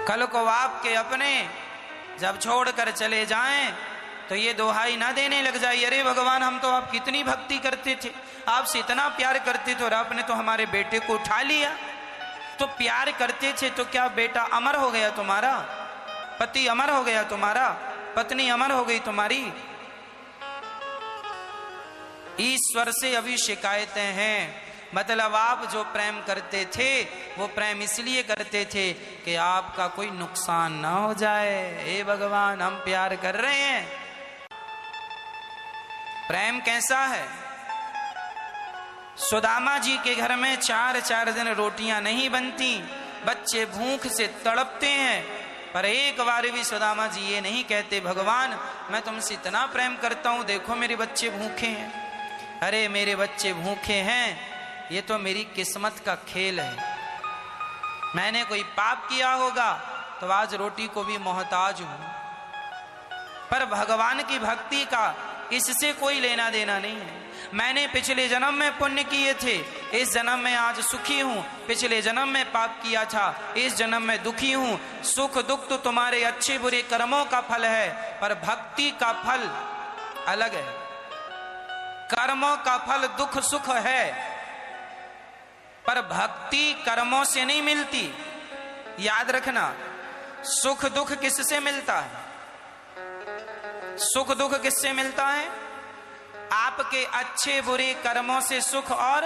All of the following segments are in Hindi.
कल को आपके अपने जब छोड़कर चले जाएं तो ये दोहाई ना देने लग जाए, अरे भगवान हम तो आप कितनी भक्ति करते थे, आपसे इतना प्यार करते थे और आपने तो हमारे बेटे को उठा लिया। तो प्यार करते थे तो क्या बेटा अमर हो गया तुम्हारा, पति अमर हो गया तुम्हारा, पत्नी अमर हो गई तुम्हारी? ईश्वर से अभी शिकायतें हैं। मतलब आप जो प्रेम करते थे वो प्रेम इसलिए करते थे कि आपका कोई नुकसान ना हो जाए। हे भगवान हम प्यार कर रहे हैं। प्रेम कैसा है? सुदामा जी के घर में 4 दिन रोटियां नहीं बनती, बच्चे भूख से तड़पते हैं, पर एक बार भी सुदामा जी ये नहीं कहते भगवान मैं तुमसे इतना प्रेम करता हूं, देखो मेरे बच्चे भूखे हैं। अरे मेरे बच्चे भूखे हैं ये तो मेरी किस्मत का खेल है, मैंने कोई पाप किया होगा तो आज रोटी को भी मोहताज हूं। पर भगवान की भक्ति का इससे कोई लेना देना नहीं है। मैंने पिछले जन्म में पुण्य किए थे, इस जन्म में आज सुखी हूं, पिछले जन्म में पाप किया था, इस जन्म में दुखी हूं। सुख दुख तो तुम्हारे अच्छे बुरे कर्मों का फल है, पर भक्ति का फल अलग है। कर्मों का फल दुख सुख है, पर भक्ति कर्मों से नहीं मिलती। याद रखना, सुख दुख किससे मिलता है? सुख दुख किससे मिलता है? आपके अच्छे बुरे कर्मों से सुख और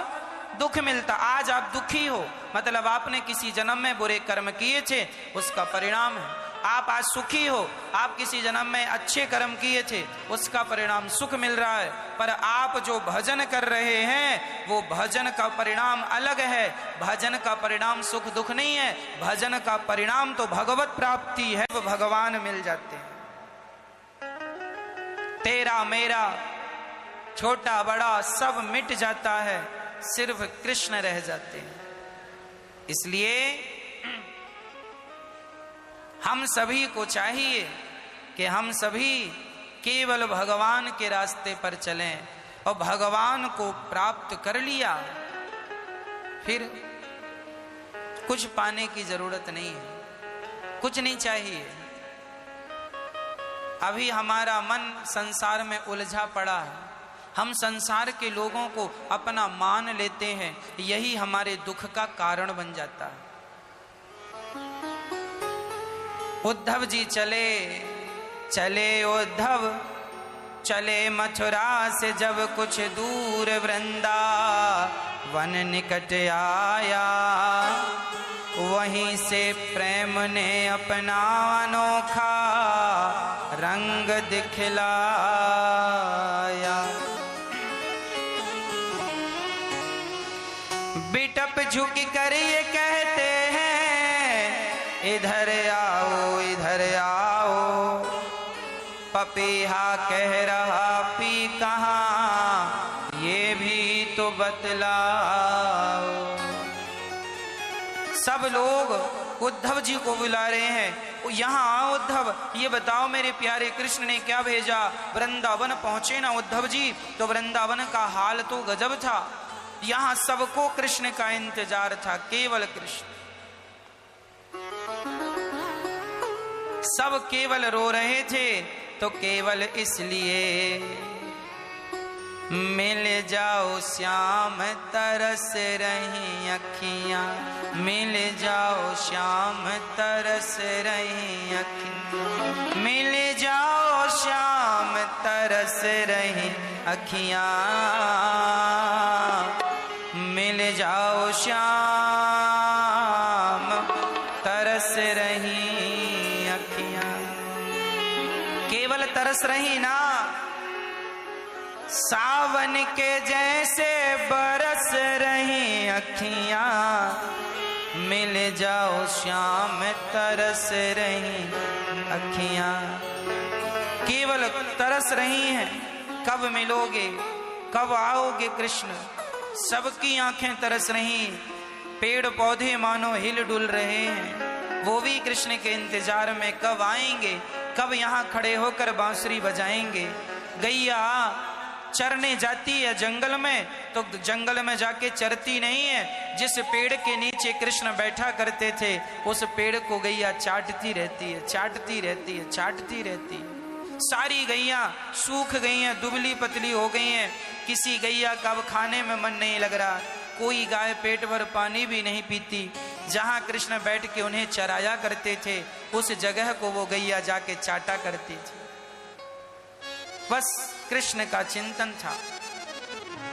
दुख मिलता। आज आप दुखी हो मतलब आपने किसी जन्म में बुरे कर्म किए थे, उसका परिणाम है। आप आज सुखी हो, आप किसी जन्म में अच्छे कर्म किए थे, उसका परिणाम सुख मिल रहा है। पर आप जो भजन कर रहे हैं वो भजन का परिणाम अलग है। भजन का परिणाम सुख दुख नहीं है, भजन का परिणाम तो भगवत प्राप्ति है, वो भगवान मिल जाते हैं। तेरा मेरा छोटा बड़ा सब मिट जाता है, सिर्फ कृष्ण रह जाते हैं। इसलिए हम सभी को चाहिए कि हम सभी केवल भगवान के रास्ते पर चलें, और भगवान को प्राप्त कर लिया फिर कुछ पाने की जरूरत नहीं है, कुछ नहीं चाहिए। अभी हमारा मन संसार में उलझा पड़ा है, हम संसार के लोगों को अपना मान लेते हैं, यही हमारे दुख का कारण बन जाता है। उद्धव जी चले उद्धव चले मथुरा से जब कुछ दूर वृंदावन निकट आया, वहीं से प्रेम ने अपना अनोखा रंग दिखलाया। बिटप झुक कर ये कहते हैं इधर आओ इधर आओ, पपीहा कह रहा पी कहाँ ये भी तो बतलाओ। सब लोग उद्धव जी को बुला रहे हैं, यहाँ आओ उद्धव, ये बताओ मेरे प्यारे कृष्ण ने क्या भेजा। वृंदावन पहुंचे ना उद्धव जी तो वृंदावन का हाल तो गजब था। यहाँ सबको कृष्ण का इंतजार था, केवल कृष्ण। सब केवल रो रहे थे, तो केवल इसलिए मिल जाओ श्याम तरस रही अखियां, मिल जाओ श्याम तरस रही अखियां, मिल जाओ श्याम तरस रही अखियां, मिल जाओ श्याम तरस रही अखियां। केवल तरस रही ना, सावन के जैसे बरस रही अखियां, मिल जाओ श्याम तरस रही अखियां। केवल तरस रही हैं, कब मिलोगे, कब आओगे कृष्ण। सबकी आंखें तरस रही, पेड़ पौधे मानो हिल डुल रहे हैं, वो भी कृष्ण के इंतजार में कब आएंगे, कब यहाँ खड़े होकर बांसुरी बजाएंगे। गैया चरने जाती है जंगल में, तो जंगल में जाके चरती नहीं है। जिस पेड़ के नीचे कृष्ण बैठा करते थे उस पेड़ को गैया चाटती रहती है, चाटती रहती है, चाटती रहती है। सारी गैया सूख गई हैं, दुबली पतली हो गई हैं। किसी गैया का अब खाने में मन नहीं लग रहा, कोई गाय पेट भर पानी भी नहीं पीती। जहां कृष्ण बैठ के उन्हें चराया करते थे उस जगह को वो गैया जाके चाटा करती थी। बस कृष्ण का चिंतन था।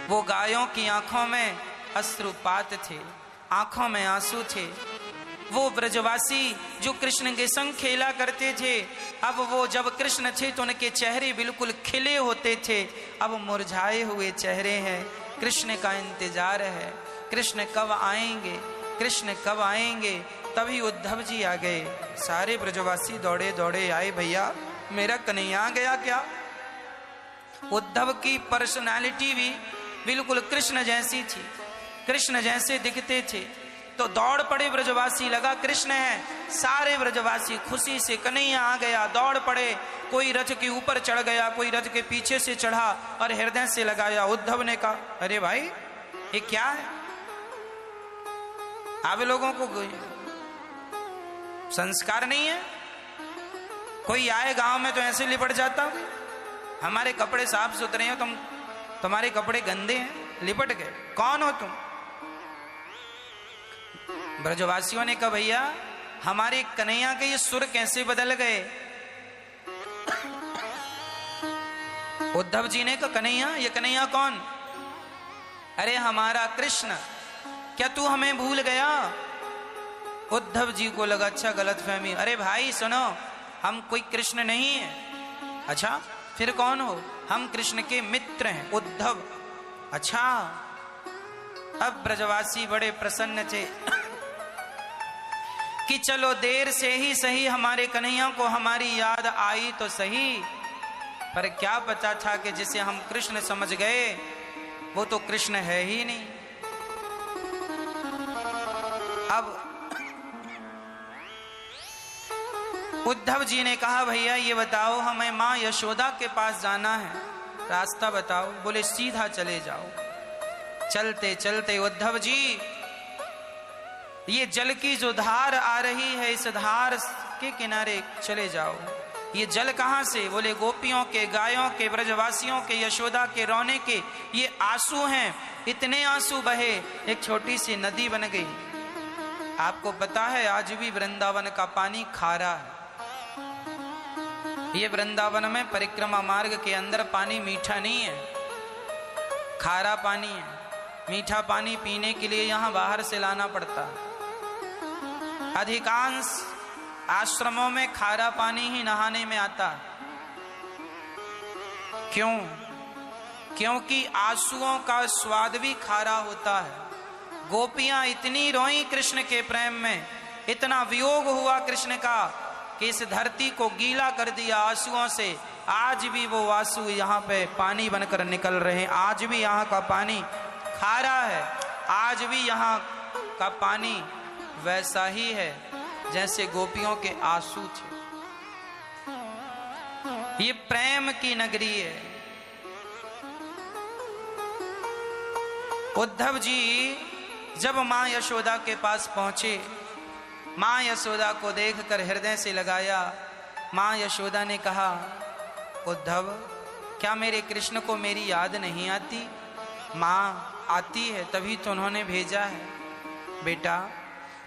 वो गायों की आंखों में अश्रुपात थे, आंखों में आंसू थे। वो ब्रजवासी जो कृष्ण के संग खेला करते थे, अब वो जब कृष्ण थे तो उनके चेहरे बिल्कुल खिले होते थे, अब मुरझाए हुए चेहरे हैं। कृष्ण का इंतजार है, कृष्ण कब आएंगे, कृष्ण कब आएंगे। तभी उद्धव जी आ गए। सारे ब्रजवासी दौड़े दौड़े आए, भैया मेरा कन्हैया गया क्या। उद्धव की पर्सनालिटी भी बिल्कुल कृष्ण जैसी थी, कृष्ण जैसे दिखते थे। तो दौड़ पड़े ब्रजवासी, लगा कृष्ण है। सारे ब्रजवासी खुशी से कन्हैया आ गया, दौड़ पड़े। कोई रथ के ऊपर चढ़ गया, कोई रथ के पीछे से चढ़ा और हृदय से लगाया। उद्धव ने कहा, अरे भाई ये क्या है, आप लोगों को संस्कार नहीं है। कोई आए गांव में तो ऐसे लिपट जाता हूं, हमारे कपड़े साफ सुथरे हैं, तुम्हारे कपड़े गंदे हैं, लिपट गए, कौन हो तुम। ब्रजवासियों ने कहा, भैया हमारे कन्हैया के ये सुर कैसे बदल गए। उद्धव जी ने कहा, कन्हैया, ये कन्हैया कौन। अरे हमारा कृष्ण, क्या तू हमें भूल गया। उद्धव जी को लगा अच्छा गलतफहमी। अरे भाई सुनो, हम कोई कृष्ण नहीं है। अच्छा फिर कौन हो। हम कृष्ण के मित्र हैं, उद्धव। अच्छा। अब ब्रजवासी बड़े प्रसन्न थे कि चलो देर से ही सही हमारे कन्हैया को हमारी याद आई तो सही। पर क्या पता था कि जिसे हम कृष्ण समझ गए वो तो कृष्ण है ही नहीं। अब उद्धव जी ने कहा, भैया ये बताओ, हमें मां यशोदा के पास जाना है, रास्ता बताओ। बोले सीधा चले जाओ। चलते चलते उद्धव जी, ये जल की जो धार आ रही है, इस धार के किनारे चले जाओ। ये जल कहां से। बोले गोपियों के, गायों के, ब्रजवासियों के, यशोदा के रोने के ये आंसू हैं। इतने आंसू बहे, एक छोटी सी नदी बन गई। आपको पता है आज भी वृंदावन का पानी खारा है। ये वृंदावन में परिक्रमा मार्ग के अंदर पानी मीठा नहीं है, खारा पानी है। मीठा पानी पीने के लिए यहां बाहर से लाना पड़ता है। अधिकांश आश्रमों में खारा पानी ही नहाने में आता है। क्यों? क्योंकि आंसुओं का स्वाद भी खारा होता है। गोपियां इतनी रोई कृष्ण के प्रेम में, इतना वियोग हुआ कृष्ण का कि इस धरती को गीला कर दिया आंसुओं से। आज भी वो आंसू यहाँ पे पानी बनकर निकल रहे हैं। आज भी यहाँ का पानी खारा है। आज भी यहाँ का पानी वैसा ही है जैसे गोपियों के आंसू थे। ये प्रेम की नगरी है। उद्धव जी जब मां यशोदा के पास पहुंचे, मां यशोदा को देखकर हृदय से लगाया। मां यशोदा ने कहा, उद्धव क्या मेरे कृष्ण को मेरी याद नहीं आती। मां आती है, तभी तो उन्होंने भेजा है। बेटा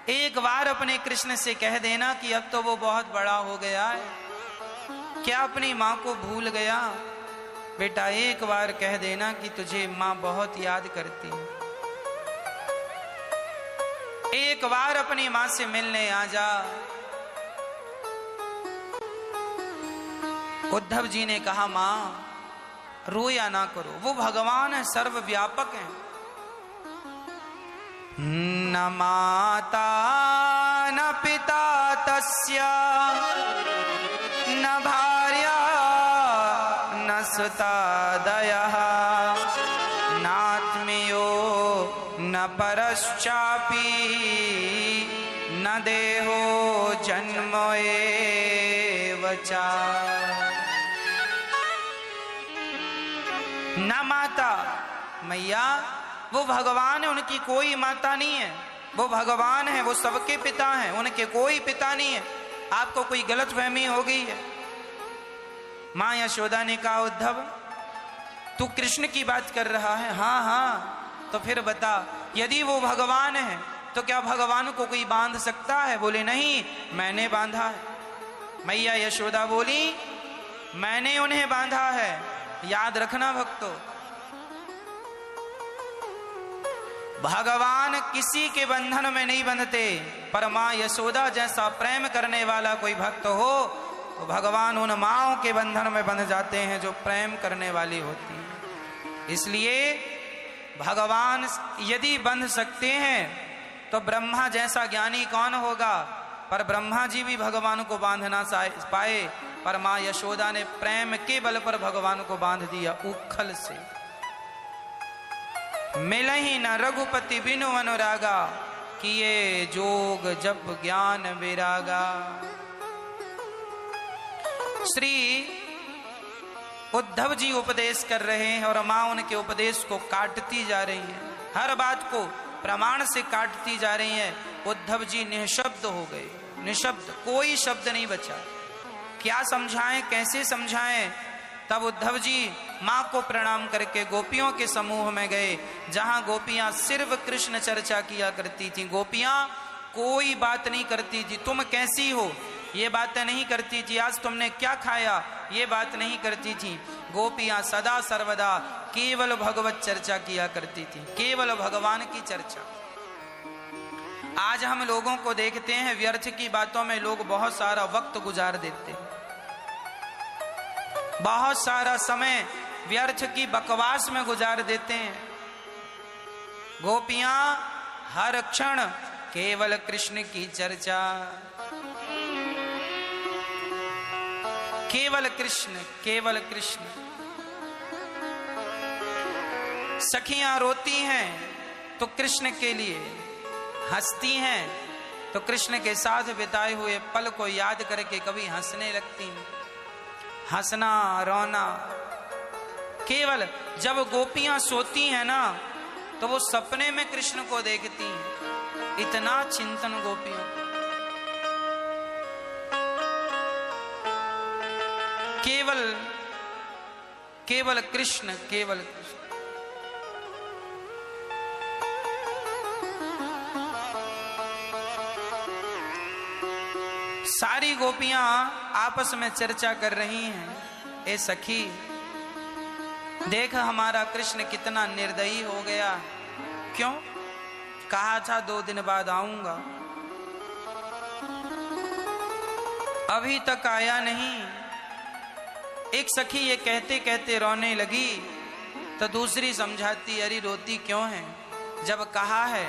एक बार अपने कृष्ण से कह देना कि अब तो वो बहुत बड़ा हो गया है, क्या अपनी मां को भूल गया। बेटा एक बार कह देना कि तुझे मां बहुत याद करती है। एक बार अपनी मां से मिलने आ जा। उद्धव जी ने कहा, मां रोया ना करो, वो भगवान है, सर्वव्यापक है। न माता न पिता तस्य न भार्या न सुता दयः नात्मीयो न परश्चापि न देहो जन्म एव च। न मैया वो भगवान है, उनकी कोई माता नहीं है, वो भगवान है, वो सबके पिता हैं, उनके कोई पिता नहीं है, आपको कोई गलतफहमी हो गई है। मां यशोदा ने कहा उद्धव तू कृष्ण की बात कर रहा है? हाँ हाँ, तो फिर बता यदि वो भगवान है तो क्या भगवान को कोई बांध सकता है? बोले नहीं, मैंने बांधा है। मैया यशोदा बोली मैंने उन्हें बांधा है। याद रखना भक्तों, भगवान किसी के बंधन में नहीं बंधते, पर मां यशोदा जैसा प्रेम करने वाला कोई भक्त हो तो भगवान उन माओं के बंधन में बंध जाते हैं जो प्रेम करने वाली होती हैं। इसलिए भगवान यदि बंध सकते हैं तो ब्रह्मा जैसा ज्ञानी कौन होगा? पर ब्रह्मा जी भी भगवान को बांध ना पाए, पर मां यशोदा ने प्रेम के बल पर भगवान को बांध दिया उखल से। मिलहि न रघुपति बिनु अनुरागा, किए जोग जप ज्ञान विरागा। श्री उद्धव जी उपदेश कर रहे हैं और मां उनके उपदेश को काटती जा रही है, हर बात को प्रमाण से काटती जा रही है। उद्धव जी निशब्द हो गए, निशब्द, कोई शब्द नहीं बचा। क्या समझाएं, कैसे समझाएं? तब उद्धव जी मां को प्रणाम करके गोपियों के समूह में गए, जहां गोपियां सिर्फ कृष्ण चर्चा किया करती थी। गोपियां कोई बात नहीं करती थी, तुम कैसी हो ये बातें नहीं करती थी, आज तुमने क्या खाया ये बात नहीं करती थी। गोपियां सदा सर्वदा केवल भगवत चर्चा किया करती थी, केवल भगवान की चर्चा। आज हम लोगों को देखते हैं व्यर्थ की बातों में लोग बहुत सारा वक्त गुजार देते हैं, बहुत सारा समय व्यर्थ की बकवास में गुजार देते हैं। गोपियां हर क्षण केवल कृष्ण की चर्चा, केवल कृष्ण, केवल कृष्ण। सखियां रोती हैं तो कृष्ण के लिए, हंसती हैं तो कृष्ण के साथ बिताए हुए पल को याद करके कभी हंसने लगती हैं। हंसना रोना, केवल जब गोपियां सोती हैं ना तो वो सपने में कृष्ण को देखती हैं। इतना चिंतन गोपियों, केवल केवल कृष्ण, केवल कृष्ण। सारी गोपियां आपस में चर्चा कर रही हैं, ए सखी देख हमारा कृष्ण कितना निर्दयी हो गया। क्यों? कहा था 2 दिन बाद आऊंगा, अभी तक आया नहीं। एक सखी ये कहते कहते रोने लगी तो दूसरी समझाती, अरे रोती क्यों है, जब कहा है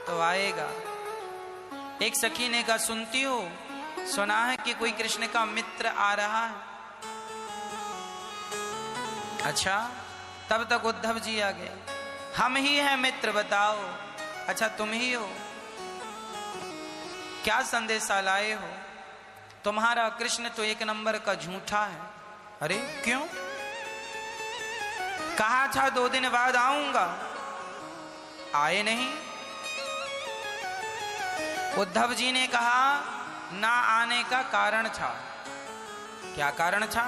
तो आएगा। एक सखी ने कहा सुनती हो, सुना है कि कोई कृष्ण का मित्र आ रहा है? अच्छा, तब तक उद्धव जी आ गए। हम ही हैं मित्र, बताओ। अच्छा तुम ही हो, क्या संदेशा लाए हो? तुम्हारा कृष्ण तो 1 नंबर का झूठा है। अरे क्यों? कहा था 2 दिन बाद आऊंगा, आए नहीं। उद्धव जी ने कहा ना आने का कारण था। क्या कारण था?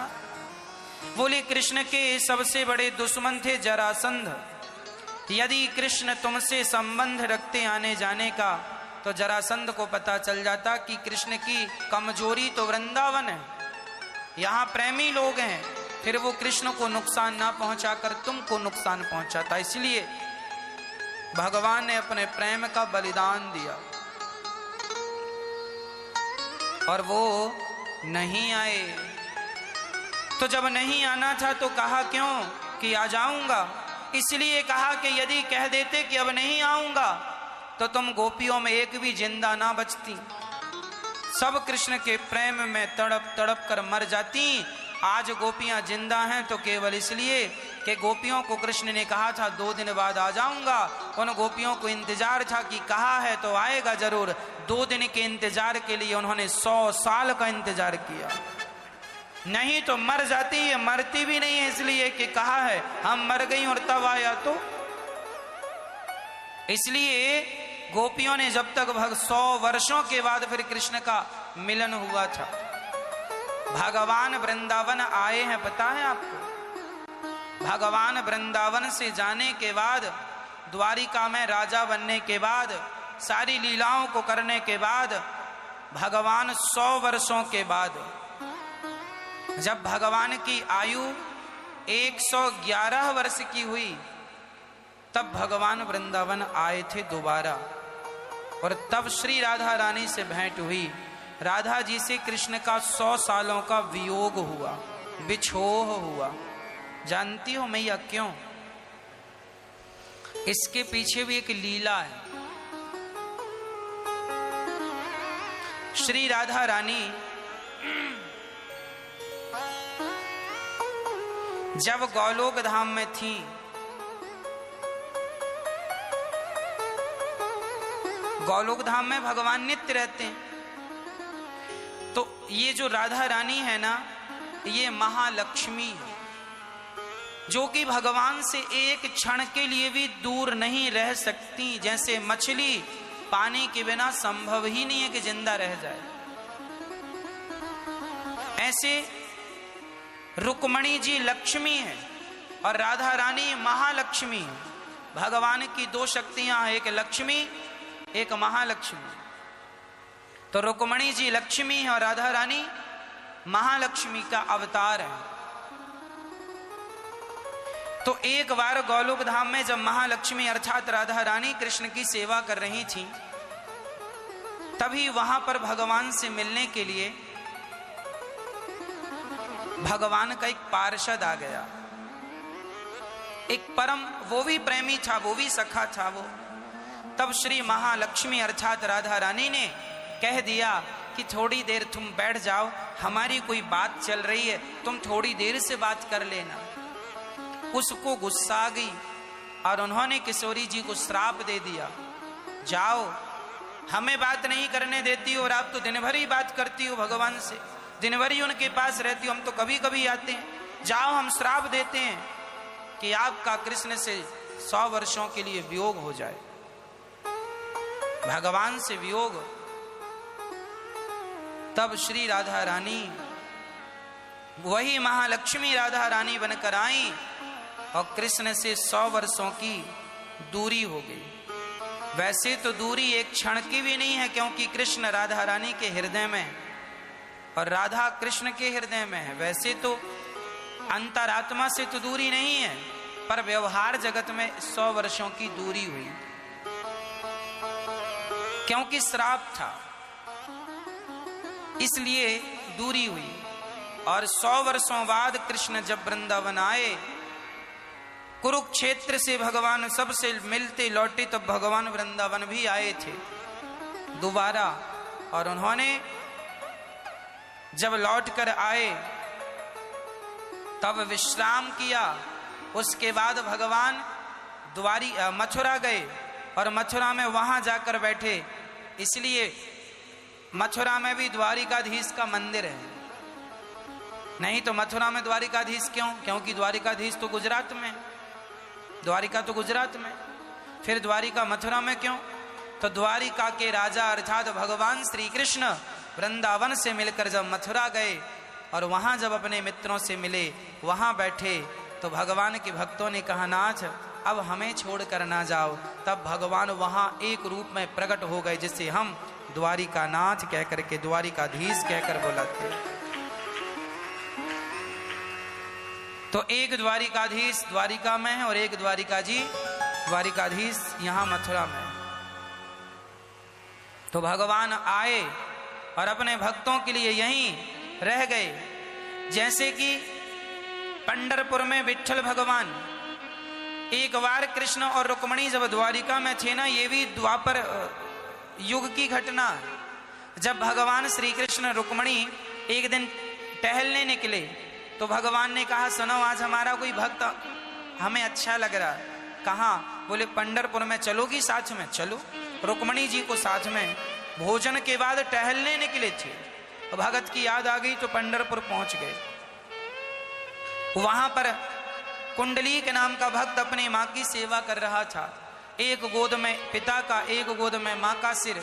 बोले कृष्ण के सबसे बड़े दुश्मन थे जरासंध। यदि कृष्ण तुमसे संबंध रखते आने जाने का तो जरासंध को पता चल जाता कि कृष्ण की कमजोरी तो वृंदावन है, यहाँ प्रेमी लोग हैं, फिर वो कृष्ण को नुकसान ना पहुंचाकर तुमको नुकसान पहुंचाता। इसलिए भगवान ने अपने प्रेम का बलिदान दिया और वो नहीं आए। तो जब नहीं आना था तो कहा क्यों कि आ जाऊंगा? इसलिए कहा कि यदि कह देते कि अब नहीं आऊंगा तो तुम गोपियों में एक भी जिंदा ना बचती, सब कृष्ण के प्रेम में तड़प तड़प कर मर जाती। आज गोपियां जिंदा हैं तो केवल इसलिए कि गोपियों को कृष्ण ने कहा था 2 दिन बाद आ जाऊंगा। उन गोपियों को इंतजार था कि कहा है तो आएगा जरूर। 2 दिन के इंतजार के लिए उन्होंने 100 साल का इंतजार किया। नहीं तो मर जाती है, मरती भी नहीं है, इसलिए कि कहा है हम मर गई और तब आया तो। इसलिए गोपियों ने जब तक 100 वर्षों के बाद फिर कृष्ण का मिलन हुआ था। भगवान वृंदावन आए हैं, पता है आपको? भगवान वृंदावन से जाने के बाद, द्वारिका में राजा बनने के बाद, सारी लीलाओं को करने के बाद, भगवान 100 वर्षों के बाद, जब भगवान की आयु 111 वर्ष की हुई, तब भगवान वृंदावन आए थे दोबारा। और तब श्री राधा रानी से भेंट हुई। राधा जी से कृष्ण का 100 सालों का वियोग हुआ, बिछोह हुआ। जानती हो मैया क्यों? इसके पीछे भी एक लीला है। श्री राधा रानी जब गोलोक धाम में थी, गोलोक धाम में भगवान नित्य रहते हैं, तो ये जो राधा रानी है ना, ये महालक्ष्मी है, जो कि भगवान से एक क्षण के लिए भी दूर नहीं रह सकती। जैसे मछली पानी के बिना संभव ही नहीं है कि जिंदा रह जाए, ऐसे रुक्मणी जी लक्ष्मी है और राधा रानी महालक्ष्मी है। भगवान की 2 शक्तियां हैं, एक लक्ष्मी एक महालक्ष्मी। तो रुक्मणी जी लक्ष्मी है और राधा रानी महालक्ष्मी का अवतार है। तो एक बार गोलोक धाम में जब महालक्ष्मी अर्थात राधा रानी कृष्ण की सेवा कर रही थी, तभी वहां पर भगवान से मिलने के लिए भगवान का एक पार्षद आ गया। एक परम, वो भी प्रेमी था, वो भी सखा था वो। तब श्री महालक्ष्मी अर्थात राधा रानी ने कह दिया कि थोड़ी देर तुम बैठ जाओ, हमारी कोई बात चल रही है, तुम थोड़ी देर से बात कर लेना। उसको गुस्सा आ गई और उन्होंने किशोरी जी को श्राप दे दिया, जाओ, हमें बात नहीं करने देती हो और आप तो दिन भर ही बात करती हो भगवान से, दिन भर ही उनके पास रहती हो, हम तो कभी कभी आते हैं, जाओ हम श्राप देते हैं कि आपका कृष्ण से 100 वर्षों के लिए वियोग हो जाए। भगवान से वियोग। तब श्री राधा रानी, वही महालक्ष्मी राधा रानी बनकर आई और कृष्ण से 100 वर्षों की दूरी हो गई। वैसे तो दूरी एक क्षण की भी नहीं है, क्योंकि कृष्ण राधा रानी के हृदय में और राधा कृष्ण के हृदय में है। वैसे तो अंतरात्मा से तो दूरी नहीं है, पर व्यवहार जगत में 100 वर्षों की दूरी हुई, क्योंकि श्राप था, इसलिए दूरी हुई। और 100 वर्षों बाद कृष्ण जब वृंदावन आए, कुरुक्षेत्र से भगवान सबसे मिलते लौटे, तब भगवान वृंदावन भी आए थे दोबारा। और उन्होंने जब लौट कर आए तब विश्राम किया। उसके बाद भगवान मथुरा गए और मथुरा में वहां जाकर बैठे। इसलिए मथुरा में भी द्वारिकाधीश का मंदिर है। नहीं तो मथुरा में द्वारिकाधीश क्यों? क्योंकि द्वारिकाधीश तो गुजरात में, द्वारिका तो गुजरात में, फिर द्वारिका मथुरा में क्यों? तो द्वारिका के राजा अर्थात भगवान श्री कृष्ण वृंदावन से मिलकर जब मथुरा गए और वहां जब अपने मित्रों से मिले, वहां बैठे, तो भगवान के भक्तों ने कहा, नाथ अब हमें छोड़कर ना जाओ। तब भगवान वहां एक रूप में प्रकट हो गए, जिसे हम द्वारिका नाथ कहकर के, द्वारिकाधीश कहकर बुलाते। तो एक द्वारिकाधीश द्वारिका में है और एक द्वारिकाधीश यहां मथुरा में। तो भगवान आए और अपने भक्तों के लिए यहीं रह गए। जैसे कि पंढरपुर में विठ्ठल भगवान, एक बार कृष्ण और रुक्मणी जब द्वारिका में थे ना, ये भी द्वापर युग की घटना। जब भगवान श्री कृष्ण रुक्मणी एक दिन टहलने निकले, तो भगवान ने कहा, सुनो आज हमारा कोई भक्त हमें अच्छा लग रहा। कहाँ? बोले पंढरपुर में चलोगी साथ में? चलो। रुक्मणी जी को साथ में भोजन के बाद टहलने निकले थे, भगत की याद आ गई तो पंढरपुर पहुंच गए। वहां पर कुंडली के नाम का भक्त अपनी माँ की सेवा कर रहा था। एक गोद में पिता का, एक गोद में माँ का सिर,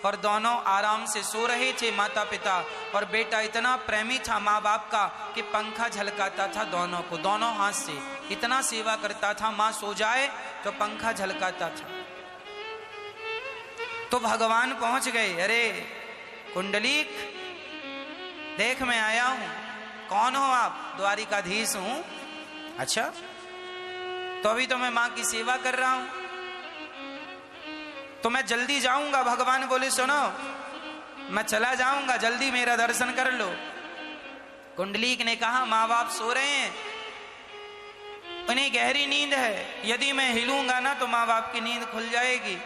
और दोनों आराम से सो रहे थे माता पिता। और बेटा इतना प्रेमी था माँ बाप का कि पंखा झलकाता था दोनों को, दोनों हाथ से इतना सेवा करता था। माँ सो जाए तो पंखा झलकाता था। तो भगवान पहुंच गए। अरे कुंडलीक, देख मैं आया हूं। कौन हो आप? द्वारिकाधीश हूं। अच्छा, तो अभी तो मैं मां की सेवा कर रहा हूं, तो मैं जल्दी जाऊंगा। भगवान बोले सुनो, मैं चला जाऊंगा, जल्दी मेरा दर्शन कर लो। कुंडलीक ने कहा माँ बाप सो रहे हैं, उन्हें गहरी नींद है, यदि मैं हिलूंगा ना तो माँ बाप की नींद खुल जाएगी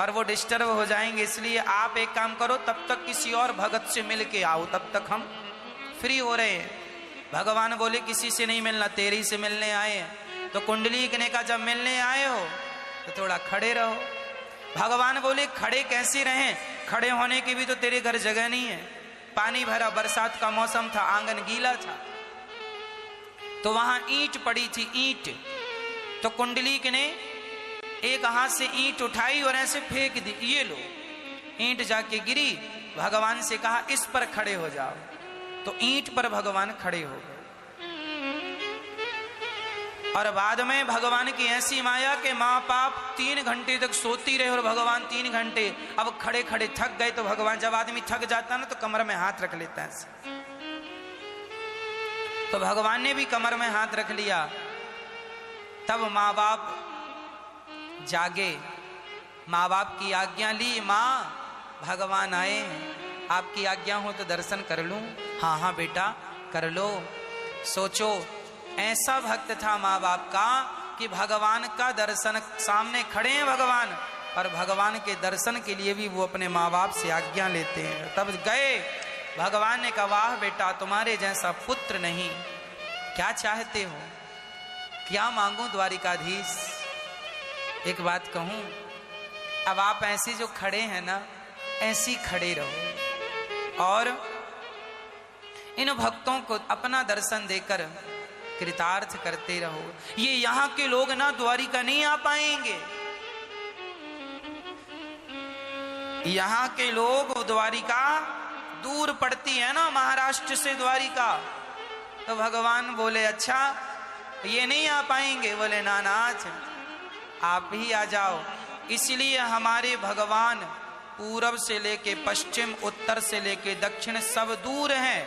और वो डिस्टर्ब हो जाएंगे, इसलिए आप एक काम करो, तब तक किसी और भगत से मिल के आओ, तब तक हम फ्री हो रहे हैं। भगवान बोले किसी से नहीं मिलना, तेरे ही से मिलने आए हैं। तो कुंडलीक ने कहा जब मिलने आए हो तो थोड़ा खड़े रहो। भगवान बोले खड़े कैसे रहें? खड़े होने की भी तो तेरे घर जगह नहीं है। पानी भरा, बरसात का मौसम था, आंगन गीला था, तो वहां ईंट पड़ी थी, ईंट। तो कुंडलीक ने एक हाथ से ईंट उठाई और ऐसे फेंक दी, ये लो, ईंट जाके गिरी। भगवान से कहा इस पर खड़े हो जाओ, तो ईंट पर भगवान खड़े हो गए। और बाद में भगवान की ऐसी माया कि माँ बाप 3 घंटे तक सोती रहे और भगवान 3 घंटे। अब खड़े खड़े थक गए, तो भगवान, जब आदमी थक जाता ना तो कमर में हाथ रख लेता है, तो भगवान ने भी कमर में हाथ रख लिया। तब माँ बाप जागे, माँ बाप की आज्ञा ली। माँ भगवान आए हैं, आपकी आज्ञा हो तो दर्शन कर लूं? हाँ हाँ बेटा कर लो। सोचो ऐसा भक्त था माँ बाप का कि भगवान का दर्शन, सामने खड़े हैं भगवान, और भगवान के दर्शन के लिए भी वो अपने माँ बाप से आज्ञा लेते हैं। तब गए, भगवान ने कहा वाह बेटा, तुम्हारे जैसा पुत्र नहीं, क्या चाहते हो, क्या मांगू द्वारिकाधीश? एक बात कहूं, अब आप ऐसे जो खड़े हैं ना, ऐसी खड़े रहो और इन भक्तों को अपना दर्शन देकर कृतार्थ करते रहो। ये यहाँ के लोग ना द्वारिका नहीं आ पाएंगे, यहाँ के लोग, द्वारिका दूर पड़ती है ना, महाराष्ट्र से द्वारिका। तो भगवान बोले अच्छा ये नहीं आ पाएंगे? बोले नानाथ आप ही आ जाओ। इसलिए हमारे भगवान पूरब से लेके पश्चिम, उत्तर से लेके दक्षिण सब दूर हैं।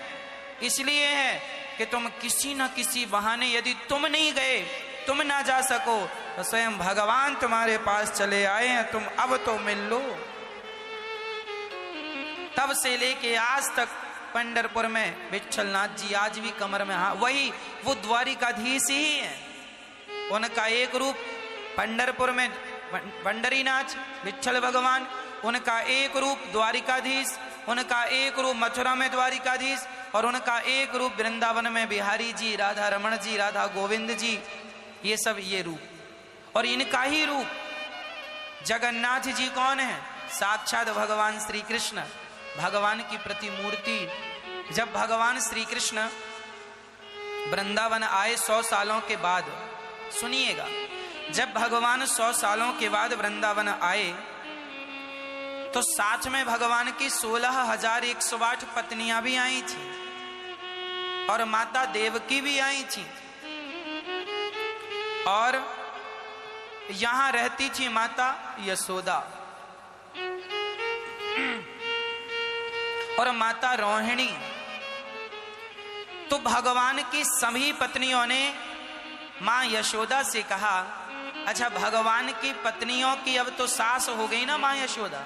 इसलिए है कि तुम किसी न किसी बहाने, यदि तुम नहीं गए, तुम ना जा सको, तो स्वयं भगवान तुम्हारे पास चले आए हैं, तुम अब तो मिल लो। तब से लेके आज तक पंढरपुर में विठलनाथ जी आज भी कमर में, हाँ वही वो द्वारिकाधीश ही है। उनका एक रूप पंढरपुर में पंडरीनाथ विठल भगवान, उनका एक रूप द्वारिकाधीश, उनका एक रूप मथुरा में द्वारिकाधीश, और उनका एक रूप वृंदावन में बिहारी जी, राधा रमण जी, राधा गोविंद जी, ये सब ये रूप। और इनका ही रूप जगन्नाथ जी कौन है? साक्षात भगवान श्री कृष्ण, भगवान की प्रतिमूर्ति। जब भगवान श्री कृष्ण वृंदावन आए 100 सालों के बाद, सुनिएगा, जब भगवान 100 सालों के बाद वृंदावन आए तो साथ में भगवान की 16,108 पत्नियां भी आई थी और माता देवकी भी आई थी, और यहां रहती थी माता यशोदा और माता रोहिणी। तो भगवान की सभी पत्नियों ने मां यशोदा से कहा, अच्छा भगवान की पत्नियों की अब तो सास हो गई ना मां यशोदा,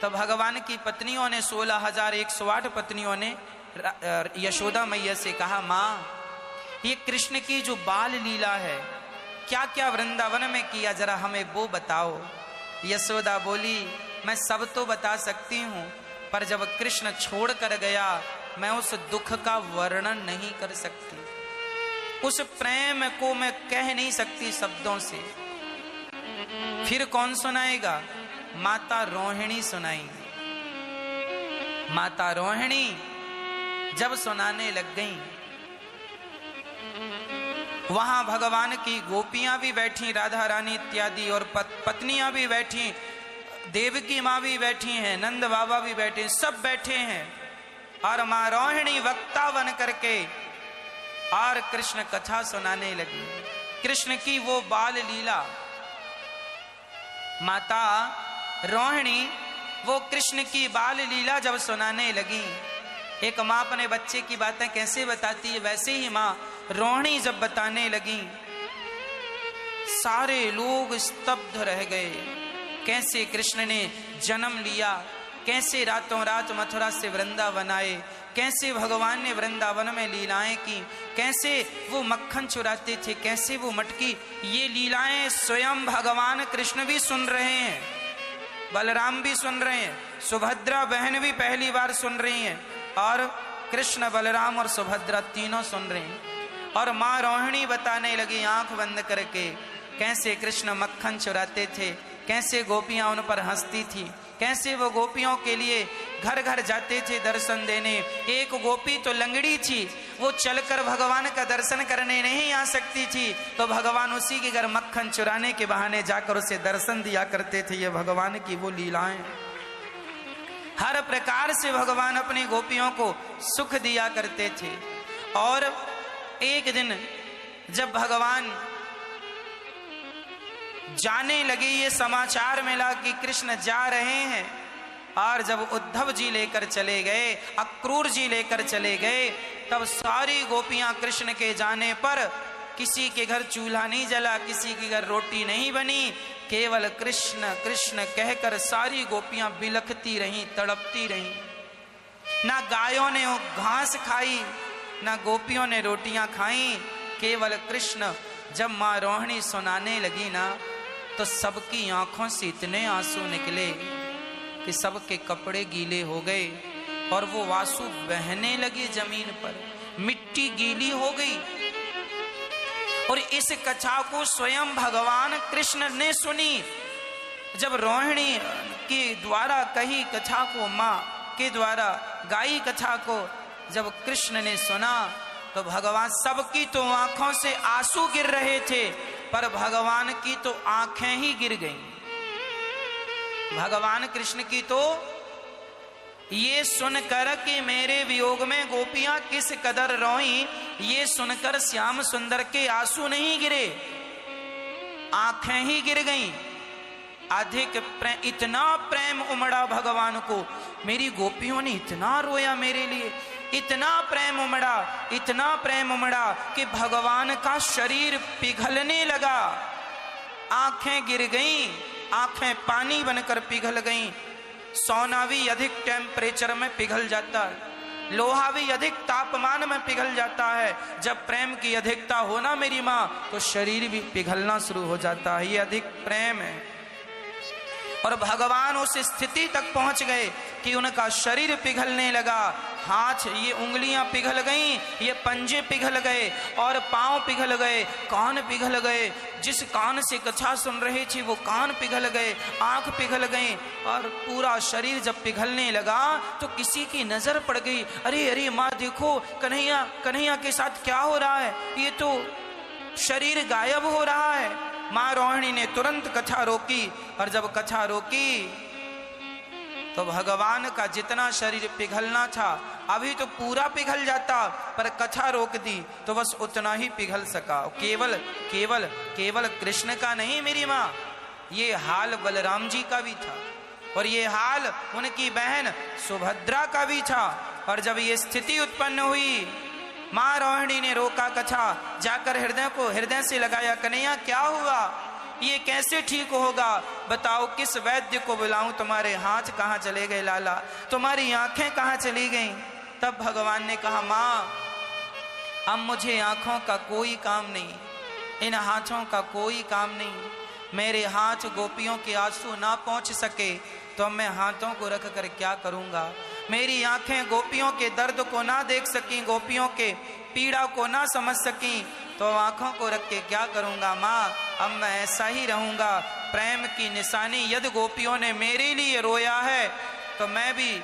तो भगवान की पत्नियों ने 16,108 पत्नियों ने यशोदा मैया से कहा, मां ये कृष्ण की जो बाल लीला है, क्या क्या वृंदावन में किया, जरा हमें वो बताओ। यशोदा बोली, मैं सब तो बता सकती हूं, पर जब कृष्ण छोड़ कर गया मैं उस दुख का वर्णन नहीं कर सकती, उस प्रेम को मैं कह नहीं सकती शब्दों से। फिर कौन सुनाएगा? माता रोहिणी सुनाएंगी। माता रोहिणी जब सुनाने लग गई वहां भगवान की गोपियां भी बैठी, राधा रानी इत्यादि, और पत्नियां भी बैठी, देवकी माँ भी बैठी हैं, नंद बाबा भी बैठे, सब बैठे हैं। और माँ रोहिणी वक्ता बन करके और कृष्ण कथा सुनाने लगी, कृष्ण की वो बाल लीला। माता रोहिणी वो कृष्ण की बाल लीला जब सुनाने लगी, एक माँ अपने बच्चे की बातें कैसे बताती है, वैसे ही माँ रोहिणी जब बताने लगी, सारे लोग स्तब्ध रह गए। कैसे कृष्ण ने जन्म लिया, कैसे रातों रात मथुरा से वृंदावन आए, कैसे भगवान ने वृंदावन में लीलाएं की, कैसे वो मक्खन चुराते थे, कैसे वो मटकी, ये लीलाएं स्वयं भगवान कृष्ण भी सुन रहे हैं, बलराम भी सुन रहे हैं, सुभद्रा बहन भी पहली बार सुन रही हैं, और कृष्ण बलराम और सुभद्रा तीनों सुन रहे हैं। और माँ रोहिणी बताने लगी आंख बंद करके, कैसे कृष्ण मक्खन चुराते थे, कैसे गोपियां उन पर हंसती थी, कैसे वो गोपियों के लिए घर घर जाते थे दर्शन देने। एक गोपी तो लंगड़ी थी, वो चलकर भगवान का दर्शन करने नहीं आ सकती थी, तो भगवान उसी के घर मक्खन चुराने के बहाने जाकर उसे दर्शन दिया करते थे। ये भगवान की वो लीलाएं, हर प्रकार से भगवान अपनी गोपियों को सुख दिया करते थे। और एक दिन जब भगवान जाने लगे, ये समाचार मिला कि कृष्ण जा रहे हैं, और जब उद्धव जी लेकर चले गए, अक्रूर जी लेकर चले गए, तब सारी गोपियां कृष्ण के जाने पर, किसी के घर चूल्हा नहीं जला, किसी के घर रोटी नहीं बनी, केवल कृष्ण कृष्ण कहकर सारी गोपियां बिलखती रहीं, तड़पती रहीं। ना गायों ने घास खाई, ना गोपियों ने रोटियां खाई, केवल कृष्ण। जब माँ रोहिणी सुनाने लगी ना, तो सबकी आंखों से इतने आंसू निकले कि सबके कपड़े गीले हो गए, और वो आंसू बहने लगे जमीन पर, मिट्टी गीली हो गई। और इस कथा को स्वयं भगवान कृष्ण ने सुनी। जब रोहिणी के द्वारा कही कथा को, माँ के द्वारा गाई कथा को जब कृष्ण ने सुना, तो भगवान, सबकी तो आंखों से आंसू गिर रहे थे, पर भगवान की तो आंखें ही गिर गईं। भगवान कृष्ण की तो ये सुनकर कि मेरे वियोग में गोपियां किस कदर रोईं, ये सुनकर श्याम सुंदर के आंसू नहीं गिरे, आंखें ही गिर गईं। अधिक प्रेम, इतना प्रेम उमड़ा भगवान को, मेरी गोपियों ने इतना रोया मेरे लिए, इतना प्रेम उमड़ा, इतना प्रेम उमड़ा कि भगवान का शरीर पिघलने लगा, आंखें गिर गईं, आंखें पानी बनकर पिघल गईं। सोना भी अधिक टेम्परेचर में पिघल जाता है, लोहा भी अधिक तापमान में पिघल जाता है। जब प्रेम की अधिकता हो ना मेरी माँ, तो शरीर भी पिघलना शुरू हो जाता है। ये अधिक प्रेम है। और भगवान उस स्थिति तक पहुंच गए कि उनका शरीर पिघलने लगा, हाथ, ये उंगलियां पिघल गईं, ये पंजे पिघल गए, और पांव पिघल गए, कान पिघल गए, जिस कान से कथा सुन रहे थे वो कान पिघल गए, आंख पिघल गई, और पूरा शरीर जब पिघलने लगा तो किसी की नजर पड़ गई, अरे अरे माँ देखो, कन्हैया कन्हैया के साथ क्या हो रहा है, ये तो शरीर गायब हो रहा है। माँ रोहिणी ने तुरंत कथा रोकी, और जब कथा रोकी तो भगवान का जितना शरीर पिघलना था, अभी तो पूरा पिघल जाता, पर कथा रोक दी तो बस उतना ही पिघल सका। केवल केवल केवल कृष्ण का नहीं मेरी माँ, ये हाल बलराम जी का भी था, और ये हाल उनकी बहन सुभद्रा का भी था। और जब ये स्थिति उत्पन्न हुई, माँ रोहिणी ने रोका कथा, जाकर हृदय को हृदय से लगाया, कन्हैया क्या हुआ, ये कैसे ठीक होगा, बताओ किस वैद्य को बुलाऊं, तुम्हारे हाथ कहाँ चले गए लाला, तुम्हारी आंखें कहाँ चली गईं। तब भगवान ने कहा, माँ अब मुझे आंखों का कोई काम नहीं, इन हाथों का कोई काम नहीं, मेरे हाथ गोपियों के आंसू ना पहुंच सके तो मैं हाथों को रख कर क्या करूंगा, मेरी आंखें गोपियों के दर्द को ना देख सकी, गोपियों के पीड़ा को ना समझ सकी, तो आंखों को रख के क्या करूंगा। माँ अब मैं ऐसा ही रहूंगा, प्रेम की निशानी यदि गोपियों ने मेरे लिए रोया है, तो मैं भी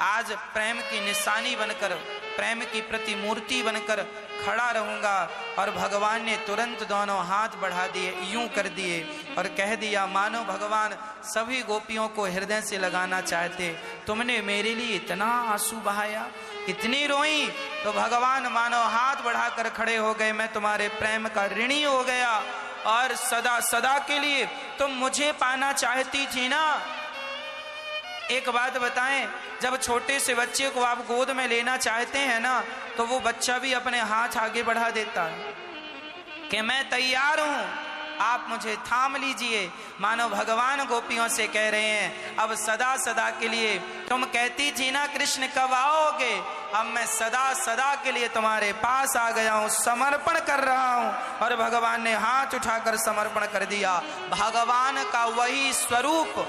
आज प्रेम की निशानी बनकर, प्रेम की प्रतिमूर्ति बनकर खड़ा रहूंगा। और भगवान ने तुरंत दोनों हाथ बढ़ा दिए, यूं कर दिए और कह दिया, मानो भगवान सभी गोपियों को हृदय से लगाना चाहते, तुमने मेरे लिए इतना आंसू बहाया, इतनी रोई। तो भगवान मानो हाथ बढ़ाकर खड़े हो गए, मैं तुम्हारे प्रेम का ऋणी हो गया और सदा सदा के लिए तुम मुझे पाना चाहती थी ना। एक बात बताएं, जब छोटे से बच्चे को आप गोद में लेना चाहते हैं ना, तो वो बच्चा भी अपने हाथ आगे बढ़ा देता है कि मैं तैयार हूं, आप मुझे थाम लीजिए। मानो भगवान गोपियों से कह रहे हैं, अब सदा सदा के लिए, तुम कहती थी ना कृष्ण कब आओगे, अब मैं सदा सदा के लिए तुम्हारे पास आ गया हूं, समर्पण कर रहा हूं। और भगवान ने हाथ उठाकर समर्पण कर दिया। भगवान का वही स्वरूप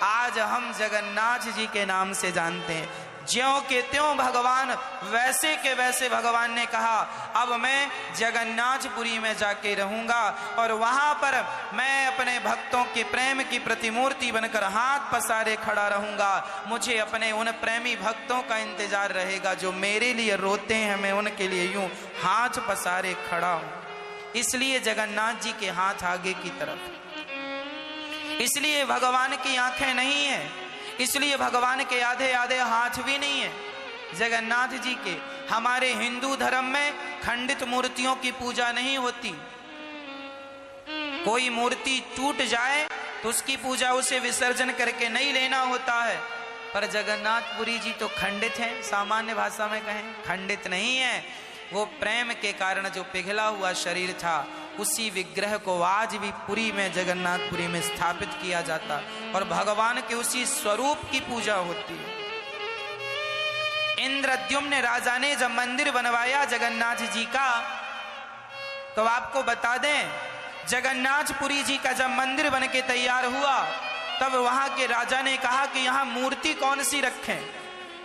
आज हम जगन्नाथ जी के नाम से जानते हैं। ज्यों के त्यों भगवान, वैसे के वैसे भगवान ने कहा, अब मैं जगन्नाथपुरी में जाके रहूंगा और वहां पर मैं अपने भक्तों के प्रेम की प्रतिमूर्ति बनकर हाथ पसारे खड़ा रहूंगा। मुझे अपने उन प्रेमी भक्तों का इंतजार रहेगा जो मेरे लिए रोते हैं, मैं उनके लिए यूं हाथ पसारे खड़ा हूं। इसलिए जगन्नाथ जी के हाथ आगे की तरफ, इसलिए भगवान की आंखें नहीं है, इसलिए भगवान के आधे आधे हाथ भी नहीं है जगन्नाथ जी के। हमारे हिंदू धर्म में खंडित मूर्तियों की पूजा नहीं होती। कोई मूर्ति टूट जाए तो उसकी पूजा उसे विसर्जन करके नहीं लेना होता है, पर जगन्नाथपुरी जी तो खंडित हैं। सामान्य भाषा में कहें, खंडित नहीं है। वो प्रेम के कारण जो पिघला हुआ शरीर था, उसी विग्रह को आज भी पुरी में, जगन्नाथपुरी में स्थापित किया जाता और भगवान के उसी स्वरूप की पूजा होती है। इंद्रद्युम्न राजा ने जब मंदिर बनवाया जगन्नाथ जी का, तो आपको बता दें, जगन्नाथपुरी जी का जब मंदिर बन के तैयार हुआ, तब वहां के राजा ने कहा कि यहां मूर्ति कौन सी रखें।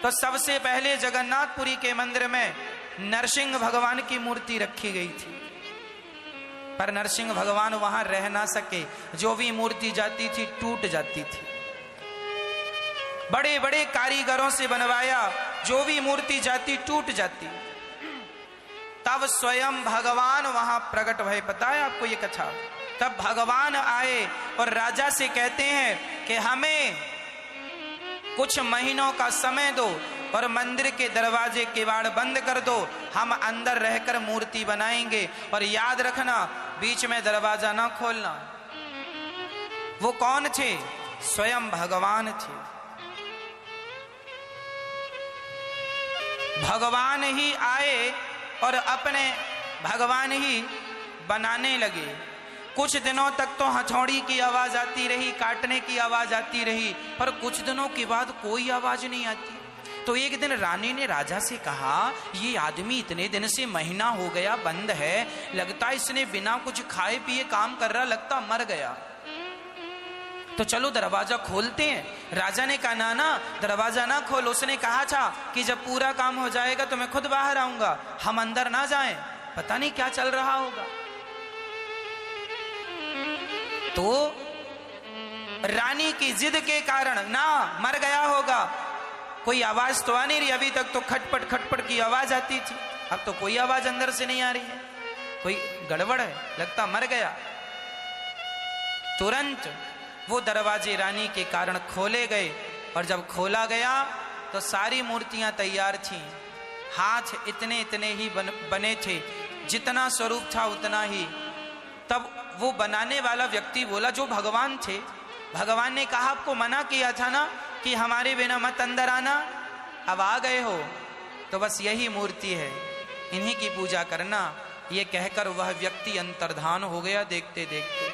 तो सबसे पहले जगन्नाथपुरी के मंदिर में नरसिंह भगवान की मूर्ति रखी गई थी, पर नरसिंह भगवान वहां रह ना सके। जो भी मूर्ति जाती थी टूट जाती थी। बड़े बड़े कारीगरों से बनवाया, जो भी मूर्ति जाती टूट जाती। तब स्वयं भगवान वहां प्रकट भय। पता है आपको ये कथा? तब भगवान आए और राजा से कहते हैं कि हमें कुछ महीनों का समय दो और मंदिर के दरवाजे किवाड़ बंद कर दो, हम अंदर रहकर मूर्ति बनाएंगे, और याद रखना बीच में दरवाजा ना खोलना। वो कौन थे? स्वयं भगवान थे। भगवान ही आए और अपने भगवान ही बनाने लगे। कुछ दिनों तक तो हथौड़ी की आवाज आती रही, काटने की आवाज आती रही, पर कुछ दिनों के बाद कोई आवाज नहीं आती। तो एक दिन रानी ने राजा से कहा, ये आदमी इतने दिन से महीना हो गया बंद है, लगता इसने बिना कुछ खाए पिए काम कर रहा, लगता मर गया। तो चलो दरवाजा खोलते हैं। राजा ने कहा, ना ना दरवाजा ना खोल। उसने कहा था कि जब पूरा काम हो जाएगा तो मैं खुद बाहर आऊंगा, हम अंदर ना जाएं, पता नहीं क्या चल रहा होगा। तो रानी की जिद के कारण, ना मर गया होगा, कोई आवाज तो आ नहीं रही। अभी तक तो खटपट खटपट की आवाज आती थी, अब तो कोई आवाज अंदर से नहीं आ रही है, कोई गड़बड़ है, लगता मर गया। तुरंत वो दरवाजे रानी के कारण खोले गए, और जब खोला गया तो सारी मूर्तियां तैयार थीं। हाथ इतने इतने ही बने थे, जितना स्वरूप था उतना ही। तब वो बनाने वाला व्यक्ति बोला, जो भगवान थे, भगवान ने कहा आपको मना किया था ना कि हमारे बिना मत अंदर आना, अब आ गए हो तो बस यही मूर्ति है, इन्हीं की पूजा करना। ये कहकर वह व्यक्ति अंतर्धान हो गया देखते देखते।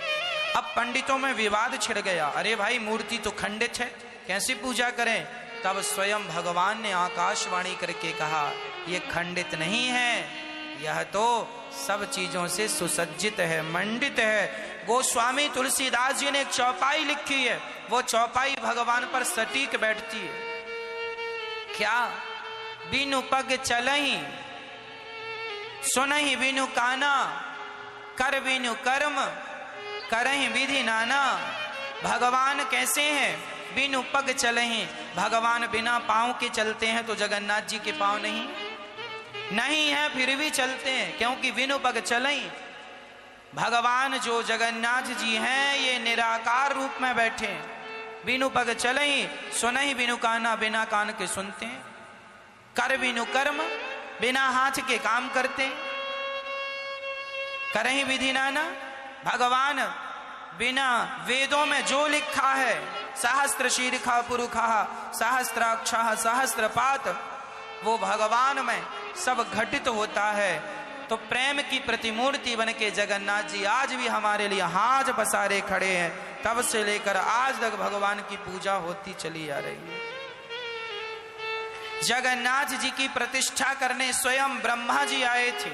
अब पंडितों में विवाद छिड़ गया, अरे भाई मूर्ति तो खंडित है, कैसे पूजा करें? तब स्वयं भगवान ने आकाशवाणी करके कहा, ये खंडित नहीं है, यह तो सब चीजों से सुसज्जित है, मंडित है। गोस्वामी तुलसीदास जी ने एक चौपाई लिखी है, वो चौपाई भगवान पर सटीक बैठती है। क्या? बिनु पग चलहि, सुनहि बिनु काना, कर बिनु कर्म, करहि विधि नाना। भगवान कैसे हैं? बिनु पग चलहि, भगवान बिना पांव के चलते हैं, तो जगन्नाथ जी के पांव नहीं। नहीं है फिर भी चलते हैं, क्योंकि बिनु पग चलई। भगवान जो जगन्नाथ जी हैं ये निराकार रूप में बैठे हैं। बिनु पग चलई सुनई बिनु काना, बिना कान के सुनते हैं। कर बिनु कर्म, बिना हाथ के काम करते हैं। करही विधि नाना, भगवान बिना वेदों में जो लिखा है, सहस्त्र शीर्षा पुरुखा सहस्त्राक्षः सहस्त्रपात, वो भगवान में सब घटित होता है। तो प्रेम की प्रतिमूर्ति बन के जगन्नाथ जी आज भी हमारे लिए हाथ पसारे खड़े हैं। तब से लेकर आज तक भगवान की पूजा होती चली आ रही है। जगन्नाथ जी की प्रतिष्ठा करने स्वयं ब्रह्मा जी आए थे।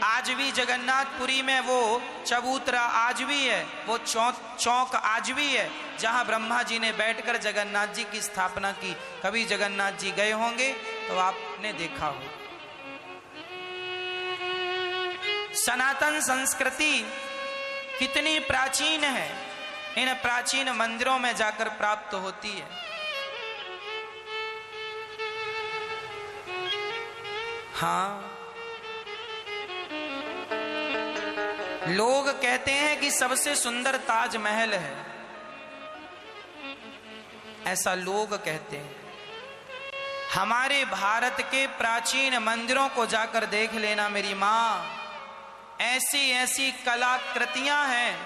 आज भी जगन्नाथपुरी में वो चबूतरा आज भी है, वो चौक आज भी है, जहां ब्रह्मा जी ने बैठकर जगन्नाथ जी की स्थापना की। कभी जगन्नाथ जी गए होंगे तो आपने देखा हो। सनातन संस्कृति कितनी प्राचीन है, इन प्राचीन मंदिरों में जाकर प्राप्त होती है। हाँ, लोग कहते हैं कि सबसे सुंदर ताजमहल है, ऐसा लोग कहते हैं। हमारे भारत के प्राचीन मंदिरों को जाकर देख लेना मेरी माँ, ऐसी ऐसी कलाकृतियां हैं,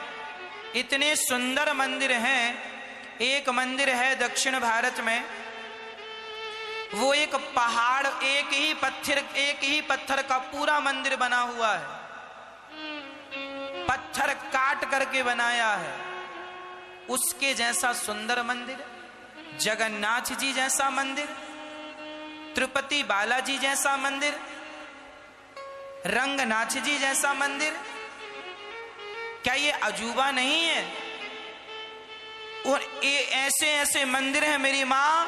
इतने सुंदर मंदिर हैं। एक मंदिर है दक्षिण भारत में, वो एक पहाड़, एक ही पत्थर का पूरा मंदिर बना हुआ है। पत्थर काट करके बनाया है। उसके जैसा सुंदर मंदिर, जगन्नाथ जी जैसा मंदिर, तिरुपति बालाजी जैसा मंदिर, रंगनाथ जी जैसा मंदिर, क्या ये अजूबा नहीं है? और ये ऐसे ऐसे मंदिर हैं मेरी माँ,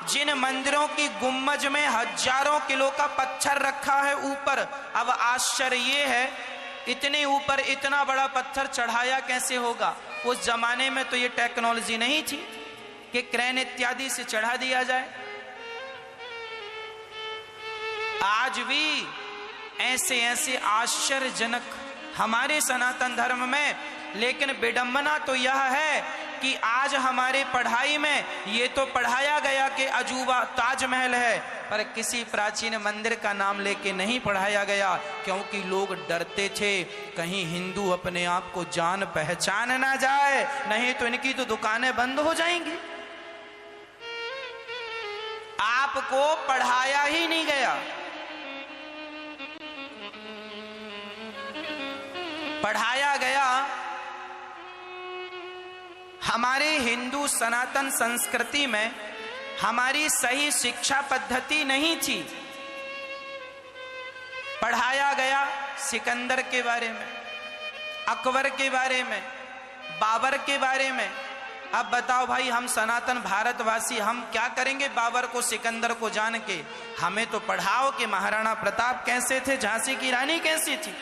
जिन मंदिरों की गुम्बज में हजारों किलो का पत्थर रखा है ऊपर। अब आश्चर्य ये है, इतने ऊपर इतना बड़ा पत्थर चढ़ाया कैसे होगा? उस जमाने में तो ये टेक्नोलॉजी नहीं थी कि क्रेन इत्यादि से चढ़ा दिया जाए। आज भी ऐसे ऐसे आश्चर्यजनक हमारे सनातन धर्म में, लेकिन विडंबना तो यह है कि आज हमारे पढ़ाई में ये तो पढ़ाया गया कि अजूबा ताजमहल है, पर किसी प्राचीन मंदिर का नाम लेके नहीं पढ़ाया गया, क्योंकि लोग डरते थे कहीं हिंदू अपने आप को जान पहचान ना जाए, नहीं तो इनकी तो दुकानें बंद हो जाएंगी। आपको पढ़ाया ही नहीं गया। पढ़ाया गया हमारे हिंदू सनातन संस्कृति में, हमारी सही शिक्षा पद्धति नहीं थी। पढ़ाया गया सिकंदर के बारे में, अकबर के बारे में, बाबर के बारे में। अब बताओ भाई, हम सनातन भारतवासी हम क्या करेंगे बाबर को सिकंदर को जान के? हमें तो पढ़ाओ कि महाराणा प्रताप कैसे थे, झांसी की रानी कैसी थी।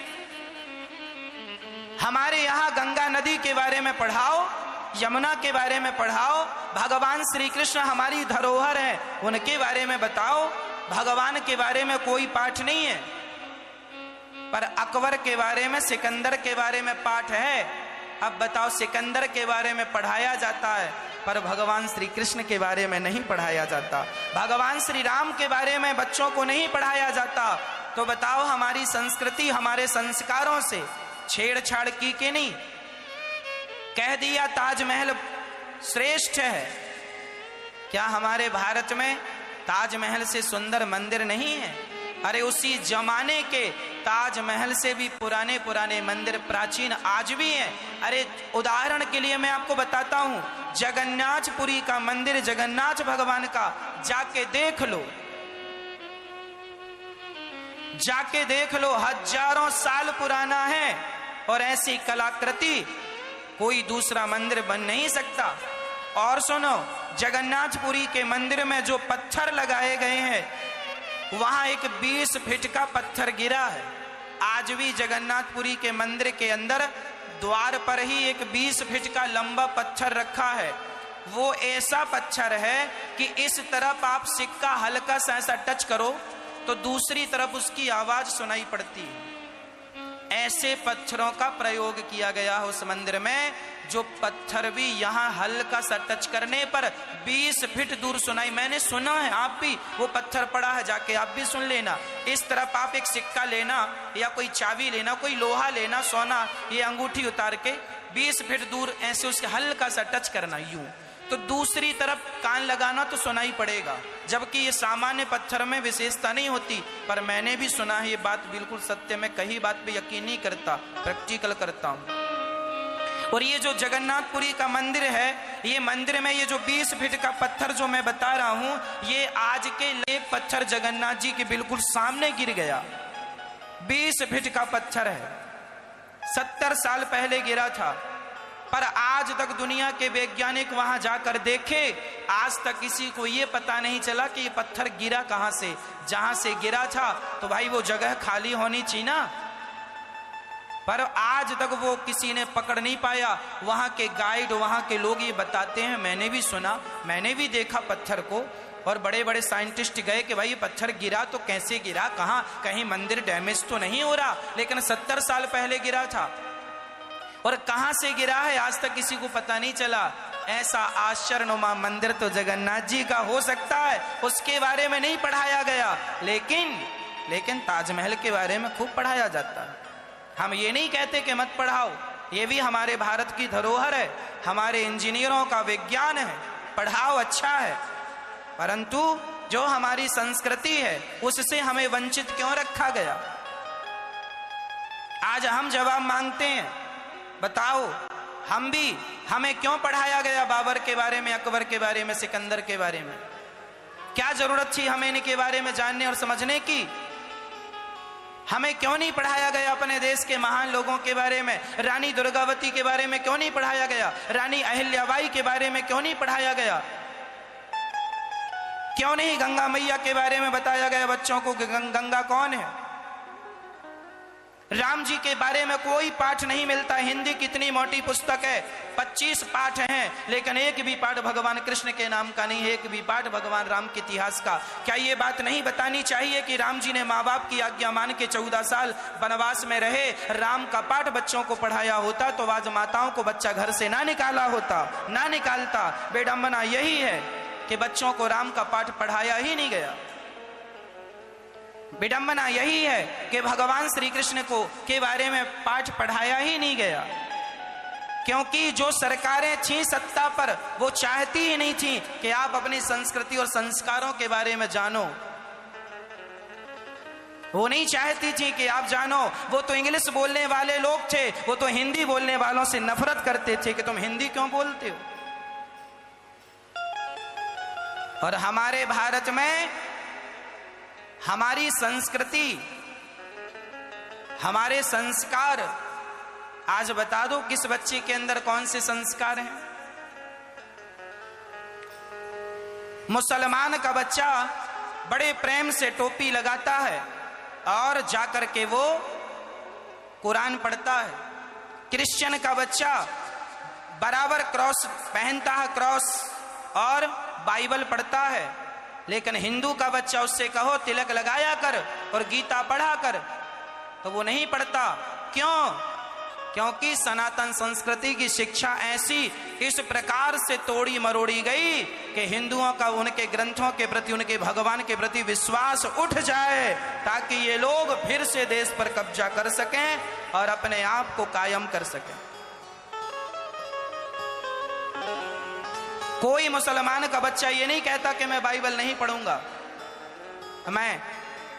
हमारे यहाँ गंगा नदी के बारे में पढ़ाओ, यमुना के बारे में पढ़ाओ, भगवान श्री कृष्ण हमारी धरोहर है उनके बारे में बताओ। भगवान के बारे में कोई पाठ नहीं है, पर अकबर के बारे में, सिकंदर के बारे में पाठ है। अब बताओ, सिकंदर के बारे में पढ़ाया जाता है पर भगवान श्री कृष्ण के बारे में नहीं पढ़ाया जाता, भगवान श्री राम के बारे में बच्चों को नहीं पढ़ाया जाता। तो बताओ, हमारी संस्कृति हमारे संस्कारों से छेड़छाड़ की कि नहीं? कह दिया ताजमहल श्रेष्ठ है, क्या हमारे भारत में ताजमहल से सुंदर मंदिर नहीं है? अरे उसी जमाने के ताजमहल से भी पुराने पुराने मंदिर प्राचीन आज भी हैं। अरे उदाहरण के लिए मैं आपको बताता हूं, जगन्नाथपुरी का मंदिर जगन्नाथ भगवान का जाके देख लो, जाके देख लो, हजारों साल पुराना है और ऐसी कलाकृति कोई दूसरा मंदिर बन नहीं सकता। और सुनो, जगन्नाथपुरी के मंदिर में जो पत्थर लगाए गए हैं, वहां एक 20 फीट का पत्थर गिरा है। आज भी जगन्नाथपुरी के मंदिर के अंदर द्वार पर ही एक 20 फीट का लंबा पत्थर रखा है। वो ऐसा पत्थर है कि इस तरफ आप सिक्का हल्का सा ऐसा टच करो तो दूसरी तरफ उसकी आवाज सुनाई पड़ती है। ऐसे पत्थरों का प्रयोग किया गया है उस मंदिर में, जो पत्थर भी यहाँ हल्का सा टच करने पर 20 फीट दूर सुनाई। मैंने सुना है, आप भी, वो पत्थर पड़ा है, जाके आप भी सुन लेना। इस तरफ आप एक सिक्का लेना या कोई चाबी लेना, कोई लोहा लेना, सोना, ये अंगूठी उतार के 20 फीट दूर ऐसे उसके हल्का सा टच करना यूं, तो दूसरी तरफ कान लगाना तो सुनाई पड़ेगा। जबकि ये सामान्य पत्थर में विशेषता नहीं होती, पर मैंने भी सुना है, ये बात बिल्कुल सत्य। मैं कहीं बात पे यकीन नहीं करता, प्रैक्टिकल करता हूं। और ये जो जगन्नाथपुरी का मंदिर है, ये मंदिर में ये जो 20 फीट का पत्थर जो मैं बता रहा हूं, ये आज के लिए पत्थर जगन्नाथ जी के बिल्कुल सामने गिर गया। 20 फीट का पत्थर है, 70 साल पहले गिरा था, पर आज तक दुनिया के वैज्ञानिक वहां जाकर देखे, आज तक किसी को यह पता नहीं चला कि ये पत्थर गिरा कहां से। जहां से गिरा था तो भाई वो जगह खाली होनी चाहिए ना, पर आज तक वो किसी ने पकड़ नहीं पाया। वहां के गाइड, वहां के लोग ये बताते हैं, मैंने भी सुना, मैंने भी देखा पत्थर को, और बड़े बड़े साइंटिस्ट गए कि भाई ये पत्थर गिरा तो कैसे गिरा, कहां, कहीं मंदिर डैमेज तो नहीं हो रहा, लेकिन 70 साल पहले गिरा था और कहां से गिरा है आज तक किसी को पता नहीं चला। ऐसा आश्चर्यनुमा मंदिर तो जगन्नाथ जी का हो सकता है, उसके बारे में नहीं पढ़ाया गया, लेकिन ताजमहल के बारे में खूब पढ़ाया जाता है। हम ये नहीं कहते कि मत पढ़ाओ, ये भी हमारे भारत की धरोहर है, हमारे इंजीनियरों का विज्ञान है, पढ़ाओ, अच्छा है, परंतु जो हमारी संस्कृति है उससे हमें वंचित क्यों रखा गया। आज हम जवाब मांगते हैं, बताओ हमें क्यों पढ़ाया गया बाबर के बारे में, अकबर के बारे में, सिकंदर के बारे में? क्या जरूरत थी हमें इनके बारे में जानने और समझने की? हमें क्यों नहीं पढ़ाया गया अपने देश के महान लोगों के बारे में? रानी दुर्गावती के बारे में क्यों नहीं पढ़ाया गया? रानी अहिल्याबाई के बारे में क्यों नहीं पढ़ाया गया? क्यों नहीं गंगा मैया के बारे में बताया गया बच्चों को कि गंगा कौन है? राम जी के बारे में कोई पाठ नहीं मिलता। हिंदी कितनी मोटी पुस्तक है, 25 पाठ हैं, लेकिन एक भी पाठ भगवान कृष्ण के नाम का नहीं है, एक भी पाठ भगवान राम के इतिहास का। क्या ये बात नहीं बतानी चाहिए कि राम जी ने माँ बाप की आज्ञा मान के 14 साल वनवास में रहे? राम का पाठ बच्चों को पढ़ाया होता तो आज माताओं को बच्चा घर से ना निकाला होता, ना निकालता। विडंबना यही है कि बच्चों को राम का पाठ पढ़ाया ही नहीं गया। विडंबना यही है कि भगवान श्री कृष्ण को के बारे में पाठ पढ़ाया ही नहीं गया, क्योंकि जो सरकारें थीं सत्ता पर, वो चाहती ही नहीं थी कि आप अपनी संस्कृति और संस्कारों के बारे में जानो। वो नहीं चाहती थी कि आप जानो। वो तो इंग्लिश बोलने वाले लोग थे, वो तो हिंदी बोलने वालों से नफरत करते थे कि तुम हिंदी क्यों बोलते हो। और हमारे भारत में हमारी संस्कृति, हमारे संस्कार, आज बता दो किस बच्चे के अंदर कौन से संस्कार हैं? मुसलमान का बच्चा बड़े प्रेम से टोपी लगाता है और जाकर के वो कुरान पढ़ता है। क्रिश्चियन का बच्चा बराबर क्रॉस पहनता है, क्रॉस, और बाइबल पढ़ता है। लेकिन हिंदू का बच्चा उससे कहो तिलक लगाया कर और गीता पढ़ा कर, तो वो नहीं पढ़ता। क्यों? क्योंकि सनातन संस्कृति की शिक्षा ऐसी इस प्रकार से तोड़ी मरोड़ी गई कि हिंदुओं का उनके ग्रंथों के प्रति, उनके भगवान के प्रति विश्वास उठ जाए, ताकि ये लोग फिर से देश पर कब्जा कर सकें और अपने आप को कायम कर सकें। कोई मुसलमान का बच्चा ये नहीं कहता कि मैं बाइबल नहीं पढ़ूंगा, मैं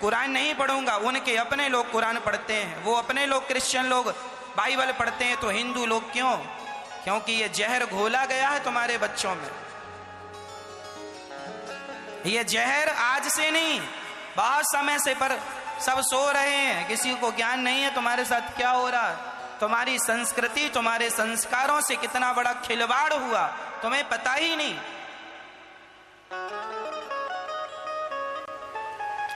कुरान नहीं पढ़ूंगा। उनके अपने लोग कुरान पढ़ते हैं, वो अपने लोग क्रिश्चियन लोग बाइबल पढ़ते हैं, तो हिंदू लोग क्यों? क्योंकि ये जहर घोला गया है तुम्हारे बच्चों में। ये जहर आज से नहीं, बहुत समय से, पर सब सो रहे हैं, किसी को ज्ञान नहीं है तुम्हारे साथ क्या हो रहा है। तुम्हारी संस्कृति, तुम्हारे संस्कारों से कितना बड़ा खिलवाड़ हुआ तुम्हें पता ही नहीं।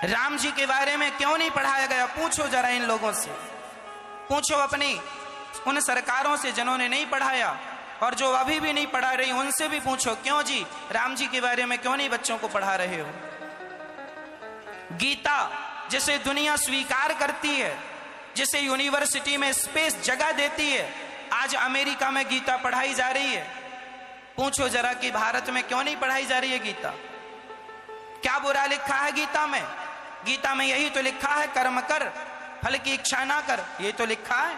राम जी के बारे में क्यों नहीं पढ़ाया गया? पूछो जरा इन लोगों से, पूछो अपनी उन सरकारों से जिन्होंने नहीं पढ़ाया, और जो अभी भी नहीं पढ़ा रही उनसे भी पूछो, क्यों जी राम जी के बारे में क्यों नहीं बच्चों को पढ़ा रहे हो? गीता जिसे दुनिया स्वीकार करती है, जिसे यूनिवर्सिटी में स्पेस जगह देती है, आज अमेरिका में गीता पढ़ाई जा रही है। पूछो जरा कि भारत में क्यों नहीं पढ़ाई जा रही है गीता? क्या बुरा लिखा है गीता में? गीता में यही तो लिखा है, कर्म कर फल की इच्छा ना कर, ये तो लिखा है।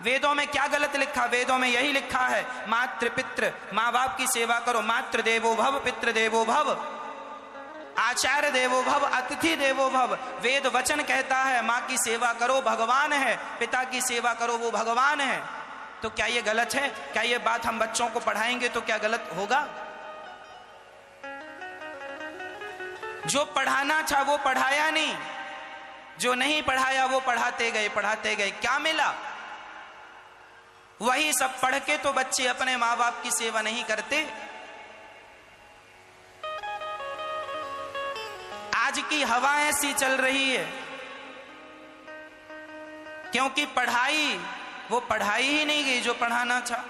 वेदों में क्या गलत लिखा? वेदों में यही लिखा है, मातृ पितृ, माँ बाप की सेवा करो, मातृ देवो भव पितृ देवो भव, आचार्य देवो भव, अतिथि देवो भव। वेद वचन कहता है माँ की सेवा करो, भगवान है, पिता की सेवा करो, वो भगवान है। तो क्या ये गलत है? क्या ये बात हम बच्चों को पढ़ाएंगे तो क्या गलत होगा? जो पढ़ाना था वो पढ़ाया नहीं, जो नहीं पढ़ाया वो पढ़ाते गए, पढ़ाते गए। क्या मिला? वही सब पढ़ के तो बच्चे अपने माँ बाप की सेवा नहीं करते। आज की हवा ऐसी चल रही है क्योंकि पढ़ाई, वो पढ़ाई ही नहीं गई जो पढ़ाना था।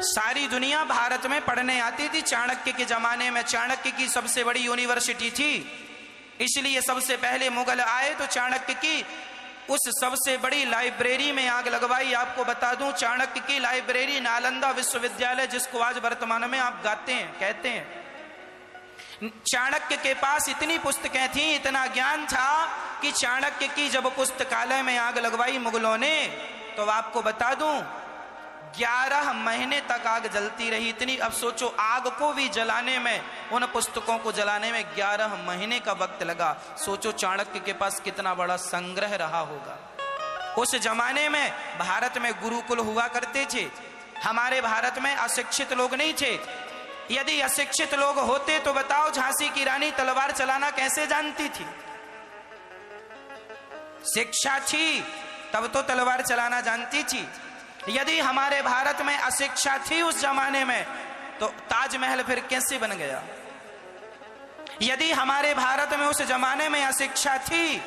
सारी दुनिया भारत में पढ़ने आती थी। चाणक्य के जमाने में चाणक्य की सबसे बड़ी यूनिवर्सिटी थी, इसलिए सबसे पहले मुगल आए तो चाणक्य की उस सबसे बड़ी लाइब्रेरी में आग लगवाई। आपको बता दूं, चाणक्य की लाइब्रेरी नालंदा विश्वविद्यालय, जिसको आज वर्तमान में आप गाते हैं, कहते हैं, चाणक्य के पास इतनी पुस्तकें थी, इतना ज्ञान था कि चाणक्य की जब पुस्तकालय में आग लगवाई मुगलों ने, तो आपको बता दूं 11 महीने तक आग जलती रही। इतनी, अब सोचो, आग को भी जलाने में, उन पुस्तकों को जलाने में 11 महीने का वक्त लगा। सोचो चाणक्य के पास कितना बड़ा संग्रह रहा होगा। उस जमाने में भारत में गुरुकुल हुआ करते थे। हमारे भारत में अशिक्षित लोग नहीं थे। यदि अशिक्षित लोग होते तो बताओ झांसी की रानी तलवार चलाना कैसे जानती थी? शिक्षा थी तब तो तलवार चलाना जानती थी। यदि हमारे भारत में अशिक्षा थी उस जमाने में, तो ताजमहल फिर कैसे बन गया? यदि हमारे भारत में उस जमाने में अशिक्षा थी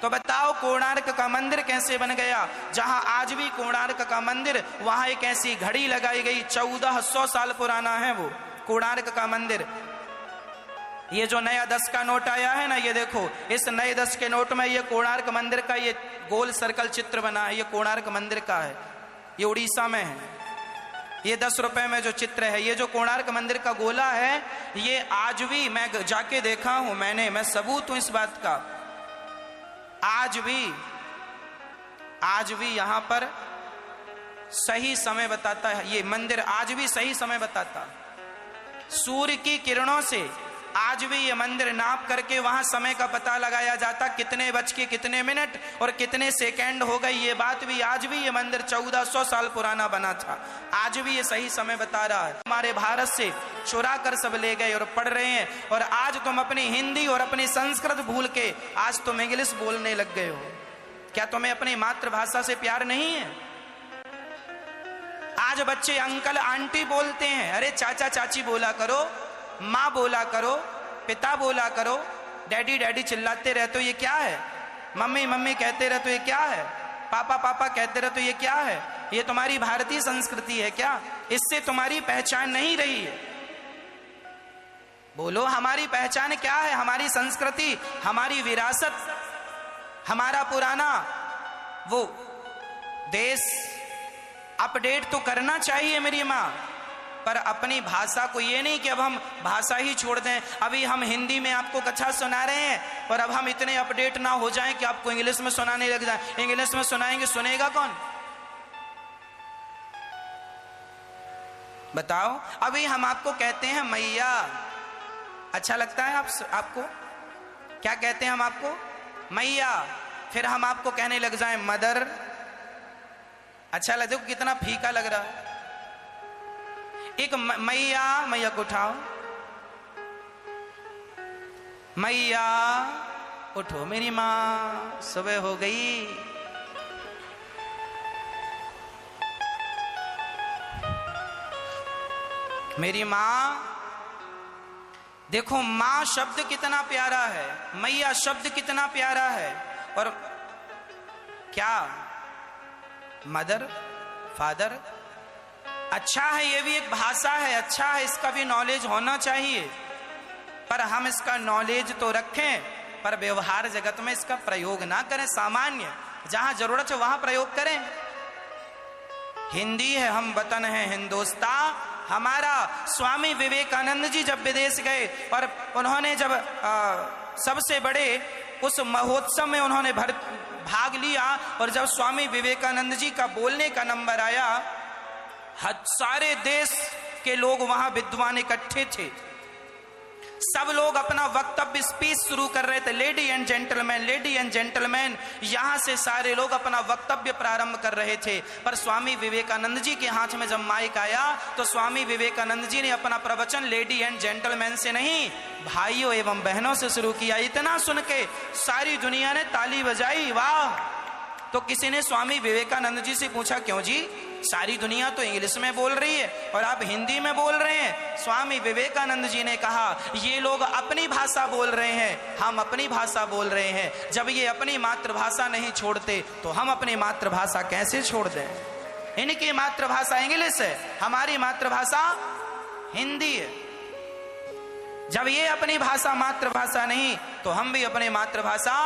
तो बताओ कोणार्क का मंदिर कैसे बन गया? जहां आज भी कोणार्क का मंदिर, वहां एक ऐसी घड़ी लगाई गई, 1400 साल पुराना है वो कोणार्क का मंदिर। ये जो नया 10 का नोट आया है ना, ये देखो, इस नए 10 के नोट में ये कोणार्क मंदिर का ये गोल सर्कल चित्र बना है, ये कोणार्क मंदिर का है, ये उड़ीसा में है। ये 10 रुपए में जो चित्र है, ये जो कोणार्क मंदिर का गोला है, ये आज भी, मैं जाके देखा हूं, मैं सबूत हूं इस बात का, आज भी यहां पर सही समय बताता है। ये मंदिर आज भी सही समय बताता, सूर्य की किरणों से आज भी ये मंदिर नाप करके वहां समय का पता लगाया जाता, कितने बज के कितने मिनट और कितने सेकंड हो गई। ये बात भी, आज भी ये मंदिर 1400 साल पुराना बना था, आज भी ये सही समय बता रहा है। हमारे भारत से चुरा कर सब ले गए और पढ़ रहे हैं, और आज तुम अपनी हिंदी और अपनी संस्कृत भूल के आज तुम इंग्लिश बोलने लग गए हो। क्या तुम्हें अपनी मातृभाषा से प्यार नहीं है? आज बच्चे अंकल आंटी बोलते हैं। अरे चाचा चाची बोला करो, माँ बोला करो, पिता बोला करो, डैडी डैडी चिल्लाते रहते हो, ये क्या है? मम्मी मम्मी कहते रहते हो, ये क्या है? पापा पापा कहते रहते हो, ये क्या है? ये तुम्हारी भारतीय संस्कृति है क्या? इससे तुम्हारी पहचान नहीं रही है। बोलो, हमारी पहचान क्या है? हमारी संस्कृति, हमारी विरासत, हमारा पुराना वो देश अपडेट तो करना चाहिए मेरी माँ, पर अपनी भाषा को ये नहीं कि अब हम भाषा ही छोड़ दें। अभी हम हिंदी में आपको कथा सुना रहे हैं, और अब हम इतने अपडेट ना हो जाएं कि आपको इंग्लिश में सुनाने लग जाए। इंग्लिश में सुनाएंगे, सुनेगा कौन? बताओ। अभी हम आपको कहते हैं मैया, अच्छा लगता है आपको? क्या कहते हैं हम आपको? मैया। फिर हम आपको कहने लग जाएं मदर, अच्छा लगे? कितना फीका लग रहा है। एक मैया, मैया को उठाओ, मैया उठो मेरी माँ, सुबह हो गई। मेरी माँ, देखो माँ शब्द कितना प्यारा है, मैया शब्द कितना प्यारा है। और क्या मदर, फादर, अच्छा है, ये भी एक भाषा है, अच्छा है, इसका भी नॉलेज होना चाहिए। पर हम इसका नॉलेज तो रखें, पर व्यवहार जगत में इसका प्रयोग ना करें। सामान्य जहां जरूरत है वहां प्रयोग करें। हिंदी है, हम वतन है हिंदुस्तान हमारा। स्वामी विवेकानंद जी जब विदेश गए और उन्होंने जब सबसे बड़े उस महोत्सव में उन्होंने भाग लिया, और जब स्वामी विवेकानंद जी का बोलने का नंबर आया, सारे देश के लोग वहां विद्वान इकट्ठे थे, सब लोग अपना वक्तव्य स्पीच शुरू कर रहे थे। लेडी एंड जेंटलमैन, यहां से सारे लोग अपना वक्तव्य प्रारंभ कर रहे थे। पर स्वामी विवेकानंद जी के हाथ में जब माइक आया तो स्वामी विवेकानंद जी ने अपना प्रवचन लेडी एंड जेंटलमैन से नहीं, भाइयों एवं बहनों से शुरू किया। इतना सुन के सारी दुनिया ने ताली बजाई, वाह। तो किसी ने स्वामी विवेकानंद जी से पूछा, क्यों जी, सारी दुनिया तो इंग्लिश में बोल रही है और आप हिंदी में बोल रहे हैं। स्वामी विवेकानंद जी ने कहा, ये लोग अपनी भाषा बोल रहे हैं, हम अपनी भाषा बोल रहे हैं। जब ये अपनी मातृभाषा नहीं छोड़ते तो हम अपनी मातृभाषा कैसे छोड़ दें। इनकी मातृभाषा इंग्लिश है, हमारी मातृभाषा हिंदी है। जब ये अपनी भाषा मातृभाषा नहीं तो हम भी अपनी मातृभाषा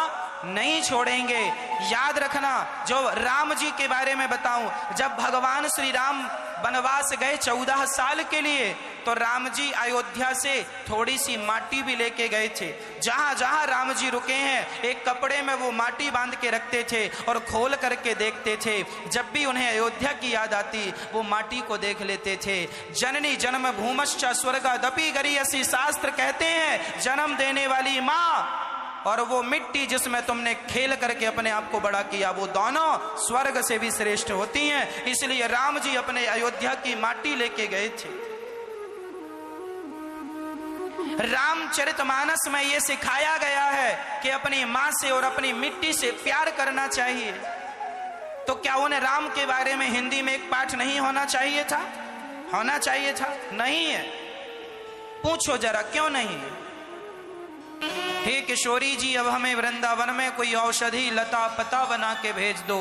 नहीं छोड़ेंगे। याद रखना, जो राम जी के बारे में बताऊं, जब भगवान श्री राम वनवास गए 14 साल के लिए, तो राम जी अयोध्या से थोड़ी सी माटी भी लेके गए थे। जहां जहां राम जी रुके हैं एक कपड़े में वो माटी बांध के रखते थे और खोल करके देखते थे। जब भी उन्हें अयोध्या की याद आती वो माटी को देख लेते थे। जननी जन्म भूमश्च स्वर्गादपि गरीयसी, शास्त्र कहते हैं जन्म देने वाली माँ और वो मिट्टी जिसमें तुमने खेल करके अपने आप को बड़ा किया, वो दोनों स्वर्ग से भी श्रेष्ठ होती हैं। इसलिए राम जी अपने अयोध्या की माटी लेके गए थे। रामचरितमानस में ये सिखाया गया है कि अपनी मां से और अपनी मिट्टी से प्यार करना चाहिए। तो क्या उन्हें राम के बारे में हिंदी में एक पाठ नहीं होना चाहिए था? होना चाहिए था, नहीं है। पूछो जरा क्यों नहीं है? हे किशोरी जी, अब हमें वृंदावन में कोई औषधि लता पता बना के भेज दो,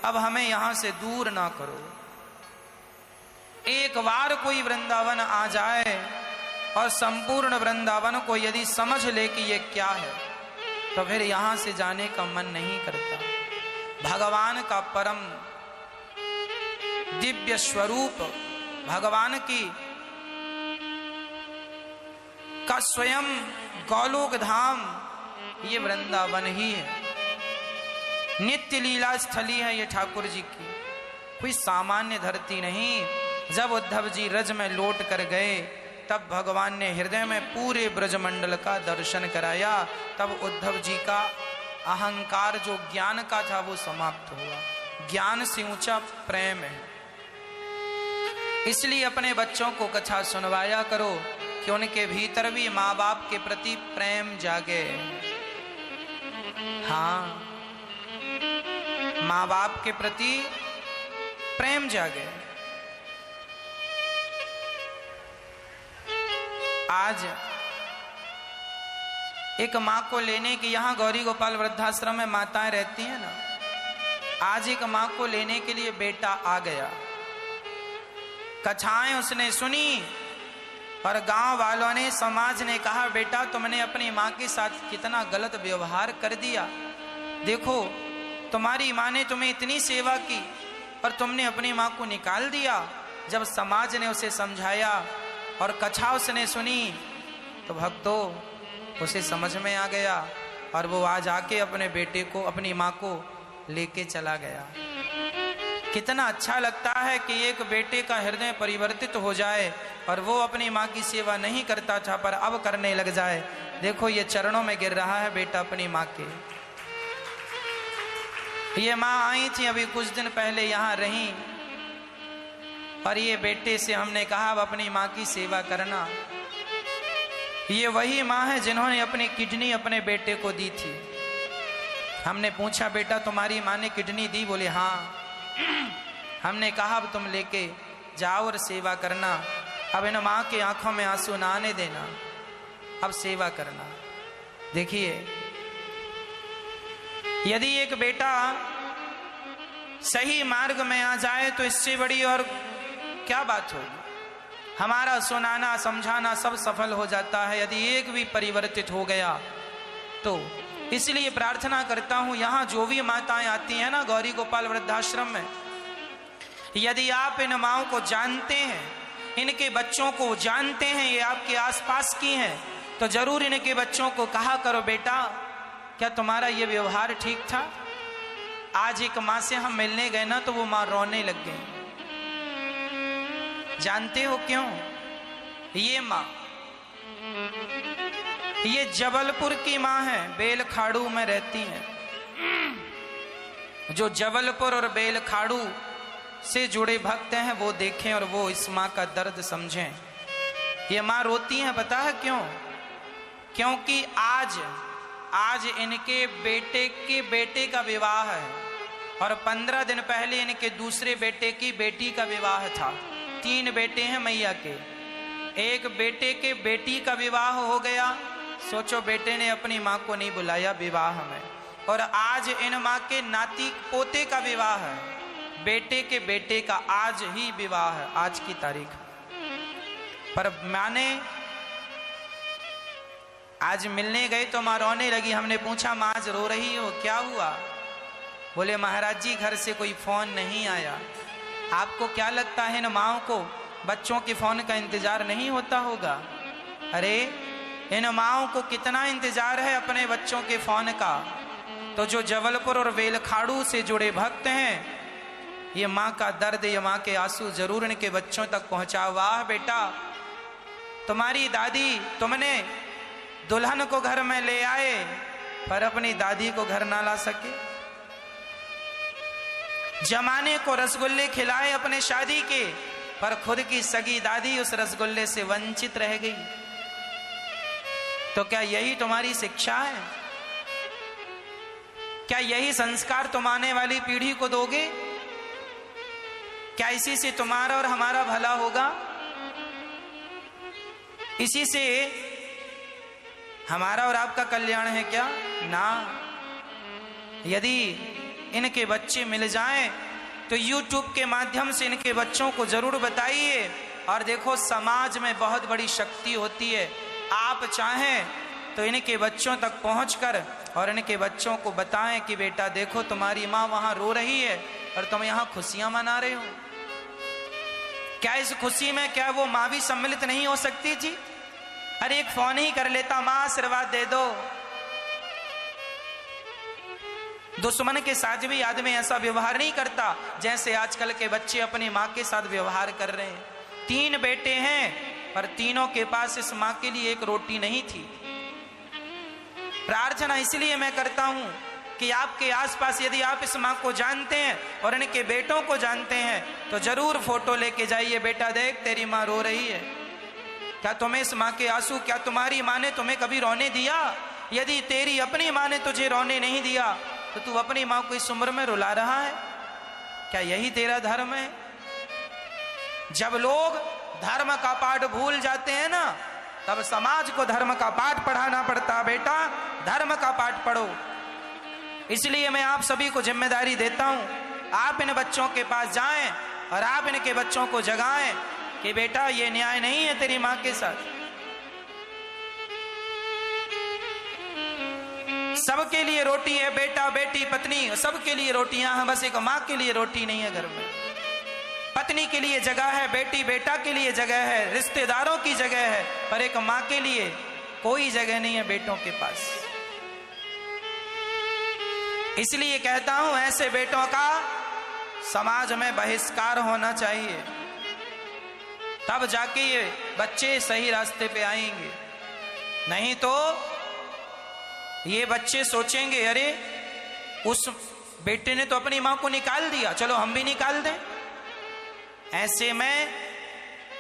अब हमें यहां से दूर ना करो। एक बार कोई वृंदावन आ जाए और संपूर्ण वृंदावन को यदि समझ ले कि ये क्या है, तो फिर यहां से जाने का मन नहीं करता। भगवान का परम दिव्य स्वरूप, भगवान की का स्वयं गौलोक धाम ये वृंदावन ही है। नित्य लीला स्थली है ये ठाकुर जी की, कोई सामान्य धरती नहीं। जब उद्धव जी रज में लौट कर गए तब भगवान ने हृदय में पूरे ब्रजमंडल का दर्शन कराया। तब उद्धव जी का अहंकार जो ज्ञान का था वो समाप्त हुआ। ज्ञान से ऊंचा प्रेम है। इसलिए अपने बच्चों को कथा सुनवाया करो कि उनके भीतर भी माँ बाप के प्रति प्रेम जागे। हाँ, माँ बाप के प्रति प्रेम जागे। आज एक माँ को लेने की, यहाँ गौरी गोपाल वृद्धाश्रम में माताएं रहती हैं ना, आज एक माँ को लेने के लिए बेटा आ गया। कथाएं उसने सुनी और गांव वालों ने, समाज ने कहा, बेटा तुमने अपनी माँ के साथ कितना गलत व्यवहार कर दिया। देखो तुम्हारी माँ ने तुम्हें इतनी सेवा की और तुमने अपनी माँ को निकाल दिया। जब समाज ने उसे समझाया और कथा उसने सुनी तो भक्तों उसे समझ में आ गया और वो आज आके अपने बेटे को, अपनी माँ को लेके चला गया। कितना अच्छा लगता है कि एक बेटे का हृदय परिवर्तित हो जाए और वो अपनी माँ की सेवा नहीं करता था पर अब करने लग जाए। देखो ये चरणों में गिर रहा है बेटा अपनी माँ के। ये माँ आई थी अभी कुछ दिन पहले, यहाँ रही और ये बेटे से हमने कहा अब अपनी माँ की सेवा करना। ये वही माँ है जिन्होंने अपनी किडनी अपने बेटे को दी थी। हमने पूछा बेटा तुम्हारी माँ ने किडनी दी? बोले हाँ। हमने कहा अब तुम लेके जाओ और सेवा करना। अब इन माँ की आंखों में आंसू ना आने देना, अब सेवा करना। देखिए यदि एक बेटा सही मार्ग में आ जाए तो इससे बड़ी और क्या बात होगी। हमारा सुनाना समझाना सब सफल हो जाता है यदि एक भी परिवर्तित हो गया तो। इसलिए प्रार्थना करता हूं यहां जो भी माताएं आती हैं ना गौरी गोपाल वृद्धाश्रम में, यदि आप इन माओं को जानते हैं, इनके बच्चों को जानते हैं, ये आपके आसपास की हैं, तो जरूर इनके बच्चों को कहा करो बेटा क्या तुम्हारा ये व्यवहार ठीक था। आज एक माँ से हम मिलने गए ना तो वो माँ रोने लग गई। जानते हो क्यों? ये माँ ये जबलपुर की माँ है, बेलखाड़ू में रहती हैं। जो जबलपुर और बेलखाड़ू से जुड़े भक्त हैं वो देखें और वो इस माँ का दर्द समझें। ये माँ रोती हैं, पता है क्यों? क्योंकि आज इनके बेटे का विवाह है और 15 दिन पहले इनके दूसरे बेटे की बेटी का विवाह था। 3 बेटे हैं मैया के, एक बेटे के बेटी का विवाह हो गया। सोचो बेटे ने अपनी माँ को नहीं बुलाया विवाह में, और आज इन माँ के नाती पोते का विवाह है, बेटे के बेटे का आज ही विवाह है, आज की तारीख। पर माने आज मिलने गए तो माँ रोने लगी। हमने पूछा माँ आज रो रही हो, क्या हुआ? बोले महाराज जी घर से कोई फोन नहीं आया। आपको क्या लगता है इन माओं को बच्चों के फोन का इंतजार नहीं होता होगा? अरे इन माओं को कितना इंतजार है अपने बच्चों के फोन का। तो जो जबलपुर और बेलखाड़ू से जुड़े भक्त हैं, ये माँ का दर्द, ये माँ के आंसू जरूर इनके बच्चों तक पहुंचा। वाह बेटा, तुम्हारी दादी, तुमने दुल्हन को घर में ले आए पर अपनी दादी को घर ना ला सके। जमाने को रसगुल्ले खिलाए अपने शादी के, पर खुद की सगी दादी उस रसगुल्ले से वंचित रह गई। तो क्या यही तुम्हारी शिक्षा है? क्या यही संस्कार तुम आने वाली पीढ़ी को दोगे? क्या इसी से तुम्हारा और हमारा भला होगा? इसी से हमारा और आपका कल्याण है क्या? ना। यदि इनके बच्चे मिल जाएं तो YouTube के माध्यम से इनके बच्चों को जरूर बताइए। और देखो समाज में बहुत बड़ी शक्ति होती है। आप चाहें तो इनके बच्चों तक पहुंचकर और इनके बच्चों को बताएं कि बेटा देखो तुम्हारी माँ वहां रो रही है और तुम यहां खुशियां मना रहे हो। क्या इस खुशी में क्या वो माँ भी सम्मिलित नहीं हो सकती थी? अरे एक फोन ही कर लेता, माँ आशीर्वाद दे दो। दुश्मन के साथ भी आदमी ऐसा व्यवहार नहीं करता जैसे आजकल के बच्चे अपनी माँ के साथ व्यवहार कर रहे हैं। 3 बेटे हैं पर तीनों के पास इस माँ के लिए एक रोटी नहीं थी। प्रार्थना इसलिए मैं करता हूं कि आपके आसपास यदि आप इस माँ को जानते हैं और इनके बेटों को जानते हैं तो जरूर फोटो लेके जाइए। बेटा देख तेरी माँ रो रही है। क्या तुम्हें इस माँ के आंसू, क्या तुम्हारी माँ ने तुम्हें कभी रोने दिया? यदि तेरी अपनी माँ ने तुझे रोने नहीं दिया तो तू अपनी माँ को इस उम्र में रुला रहा है? क्या यही तेरा धर्म है? जब लोग धर्म का पाठ भूल जाते हैं ना, तब समाज को धर्म का पाठ पढ़ाना पड़ता। बेटा धर्म का पाठ पढ़ो। इसलिए मैं आप सभी को जिम्मेदारी देता हूं, आप इन बच्चों के पास जाएं और आप इनके बच्चों को जगाएं कि बेटा ये न्याय नहीं है तेरी माँ के साथ। सबके लिए रोटी है, बेटा बेटी पत्नी सबके लिए रोटियां हैं, बस एक माँ के लिए रोटी नहीं है घर में। पत्नी के लिए जगह है, बेटी बेटा के लिए जगह है, रिश्तेदारों की जगह है, पर एक माँ के लिए कोई जगह नहीं है बेटों के पास। इसलिए कहता हूं ऐसे बेटों का समाज में बहिष्कार होना चाहिए, तब जाके ये बच्चे सही रास्ते पे आएंगे। नहीं तो ये बच्चे सोचेंगे अरे उस बेटे ने तो अपनी माँ को निकाल दिया, चलो हम भी निकाल दें। ऐसे में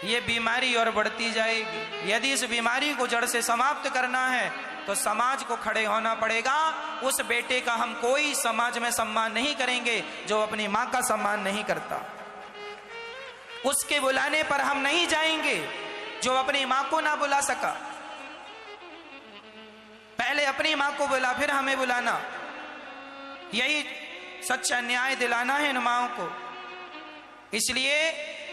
ये बीमारी और बढ़ती जाएगी। यदि इस बीमारी को जड़ से समाप्त करना है तो समाज को खड़े होना पड़ेगा। उस बेटे का हम कोई समाज में सम्मान नहीं करेंगे जो अपनी माँ का सम्मान नहीं करता। उसके बुलाने पर हम नहीं जाएंगे जो अपनी माँ को ना बुला सका। पहले अपनी माँ को बुला फिर हमें बुलाना, यही सच्चा न्याय दिलाना है इन माँओं को। इसलिए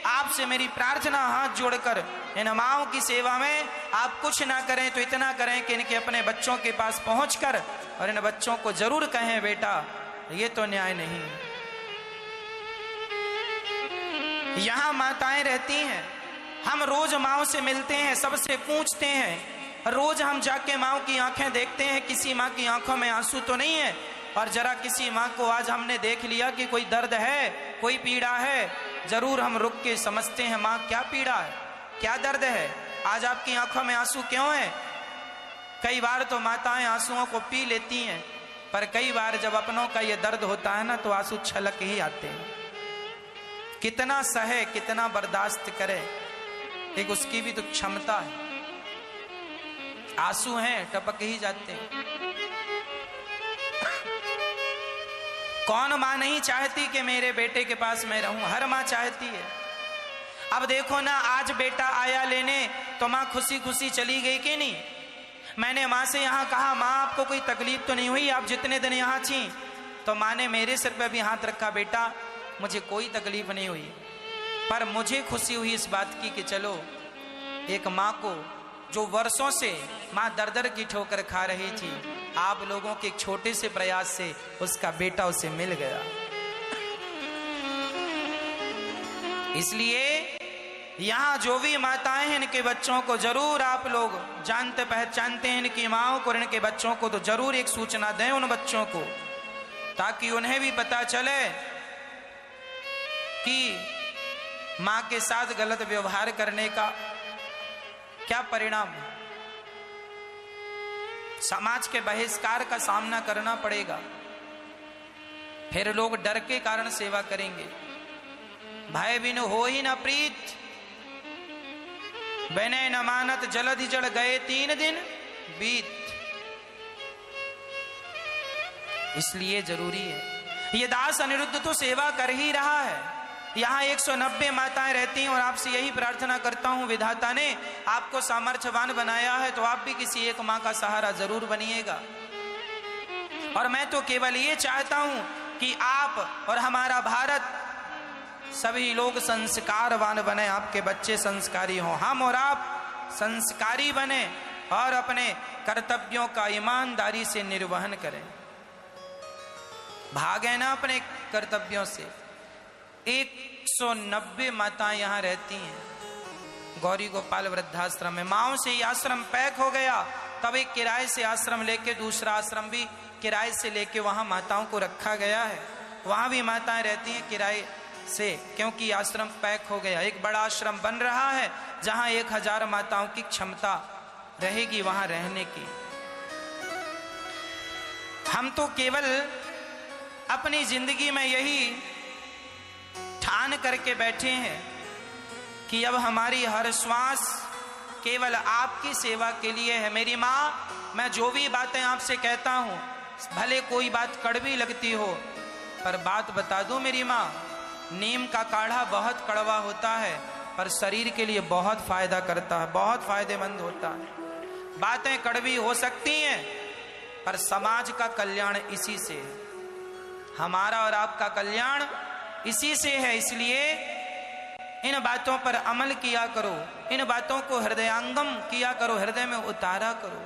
आपसे मेरी प्रार्थना, हाथ जोड़कर इन माओं की सेवा में आप कुछ ना करें तो इतना करें कि इनके अपने बच्चों के पास पहुंचकर और इन बच्चों को जरूर कहें, बेटा ये तो न्याय नहीं। यहां माताएं रहती हैं, हम रोज माओं से मिलते हैं, सबसे पूछते हैं, रोज हम जाके माओं की आंखें देखते हैं, किसी माँ की आंखों में आंसू तो नहीं है। और जरा किसी माँ को आज हमने देख लिया कि कोई दर्द है, कोई पीड़ा है, जरूर हम रुक के समझते हैं, माँ क्या पीड़ा है, क्या दर्द है, आज आपकी आंखों में आंसू क्यों है। कई बार तो माताएं आंसुओं को पी लेती हैं, पर कई बार जब अपनों का ये दर्द होता है ना तो आंसू छलक ही आते हैं। कितना सहे, कितना बर्दाश्त करे, एक उसकी भी तो क्षमता है। आंसू हैं टपक ही जाते हैं। कौन मां नहीं चाहती कि मेरे बेटे के पास मैं रहूं, हर मां चाहती है। अब देखो ना, आज बेटा आया लेने तो मां खुशी खुशी चली गई कि नहीं। मैंने मां से यहां कहा, मां आपको कोई तकलीफ तो नहीं हुई, आप जितने दिन यहां थी। तो मां ने मेरे सिर पे भी हाथ रखा, बेटा मुझे कोई तकलीफ नहीं हुई, पर मुझे खुशी हुई इस बात की कि चलो एक मां को जो वर्षों से मां दर दर की ठोकर खा रही थी, आप लोगों के एक छोटे से प्रयास से उसका बेटा उसे मिल गया। इसलिए यहां जो भी माताएं हैं, इनके बच्चों को जरूर आप लोग जानते पहचानते हैं, इनकी माओं को, इनके बच्चों को तो जरूर एक सूचना दें उन बच्चों को, ताकि उन्हें भी पता चले कि मां के साथ गलत व्यवहार करने का क्या परिणाम है। समाज के बहिष्कार का सामना करना पड़ेगा, फिर लोग डर के कारण सेवा करेंगे। भय बिनु हो ही न प्रीत, बने न मानत जलधि जल गए 3 दिन बीत। इसलिए जरूरी है। ये दास अनिरुद्ध तो सेवा कर ही रहा है। यहाँ 190 माताएं रहती हैं और आपसे यही प्रार्थना करता हूं, विधाता ने आपको सामर्थ्यवान बनाया है तो आप भी किसी एक मां का सहारा जरूर बनिएगा। और मैं तो केवल ये चाहता हूं कि आप और हमारा भारत सभी लोग संस्कारवान बने, आपके बच्चे संस्कारी हों, हम और आप संस्कारी बने और अपने कर्तव्यों का ईमानदारी से निर्वहन करें, भागे ना अपने कर्तव्यों से। 190 माताएं यहां रहती हैं गौरी गोपाल वृद्धाश्रम में। माओं से ये आश्रम पैक हो गया, तब एक किराए से आश्रम लेके दूसरा आश्रम भी किराए से लेके वहां माताओं को रखा गया है। वहां भी माताएं रहती हैं किराए से, क्योंकि आश्रम पैक हो गया। एक बड़ा आश्रम बन रहा है जहां 1000 माताओं की क्षमता रहेगी वहां रहने की। हम तो केवल अपनी जिंदगी में यही ठान करके बैठे हैं कि अब हमारी हर श्वास केवल आपकी सेवा के लिए है। मेरी माँ, मैं जो भी बातें आपसे कहता हूं, भले कोई बात कड़वी लगती हो, पर बात बता दूं मेरी माँ, नीम का काढ़ा बहुत कड़वा होता है पर शरीर के लिए बहुत फायदा करता है, बहुत फायदेमंद होता है। बातें कड़वी हो सकती हैं पर समाज का कल्याण इसी से है, हमारा और आपका कल्याण इसी से है। इसलिए इन बातों पर अमल किया करो, इन बातों को हृदयांगम किया करो, हृदय में उतारा करो।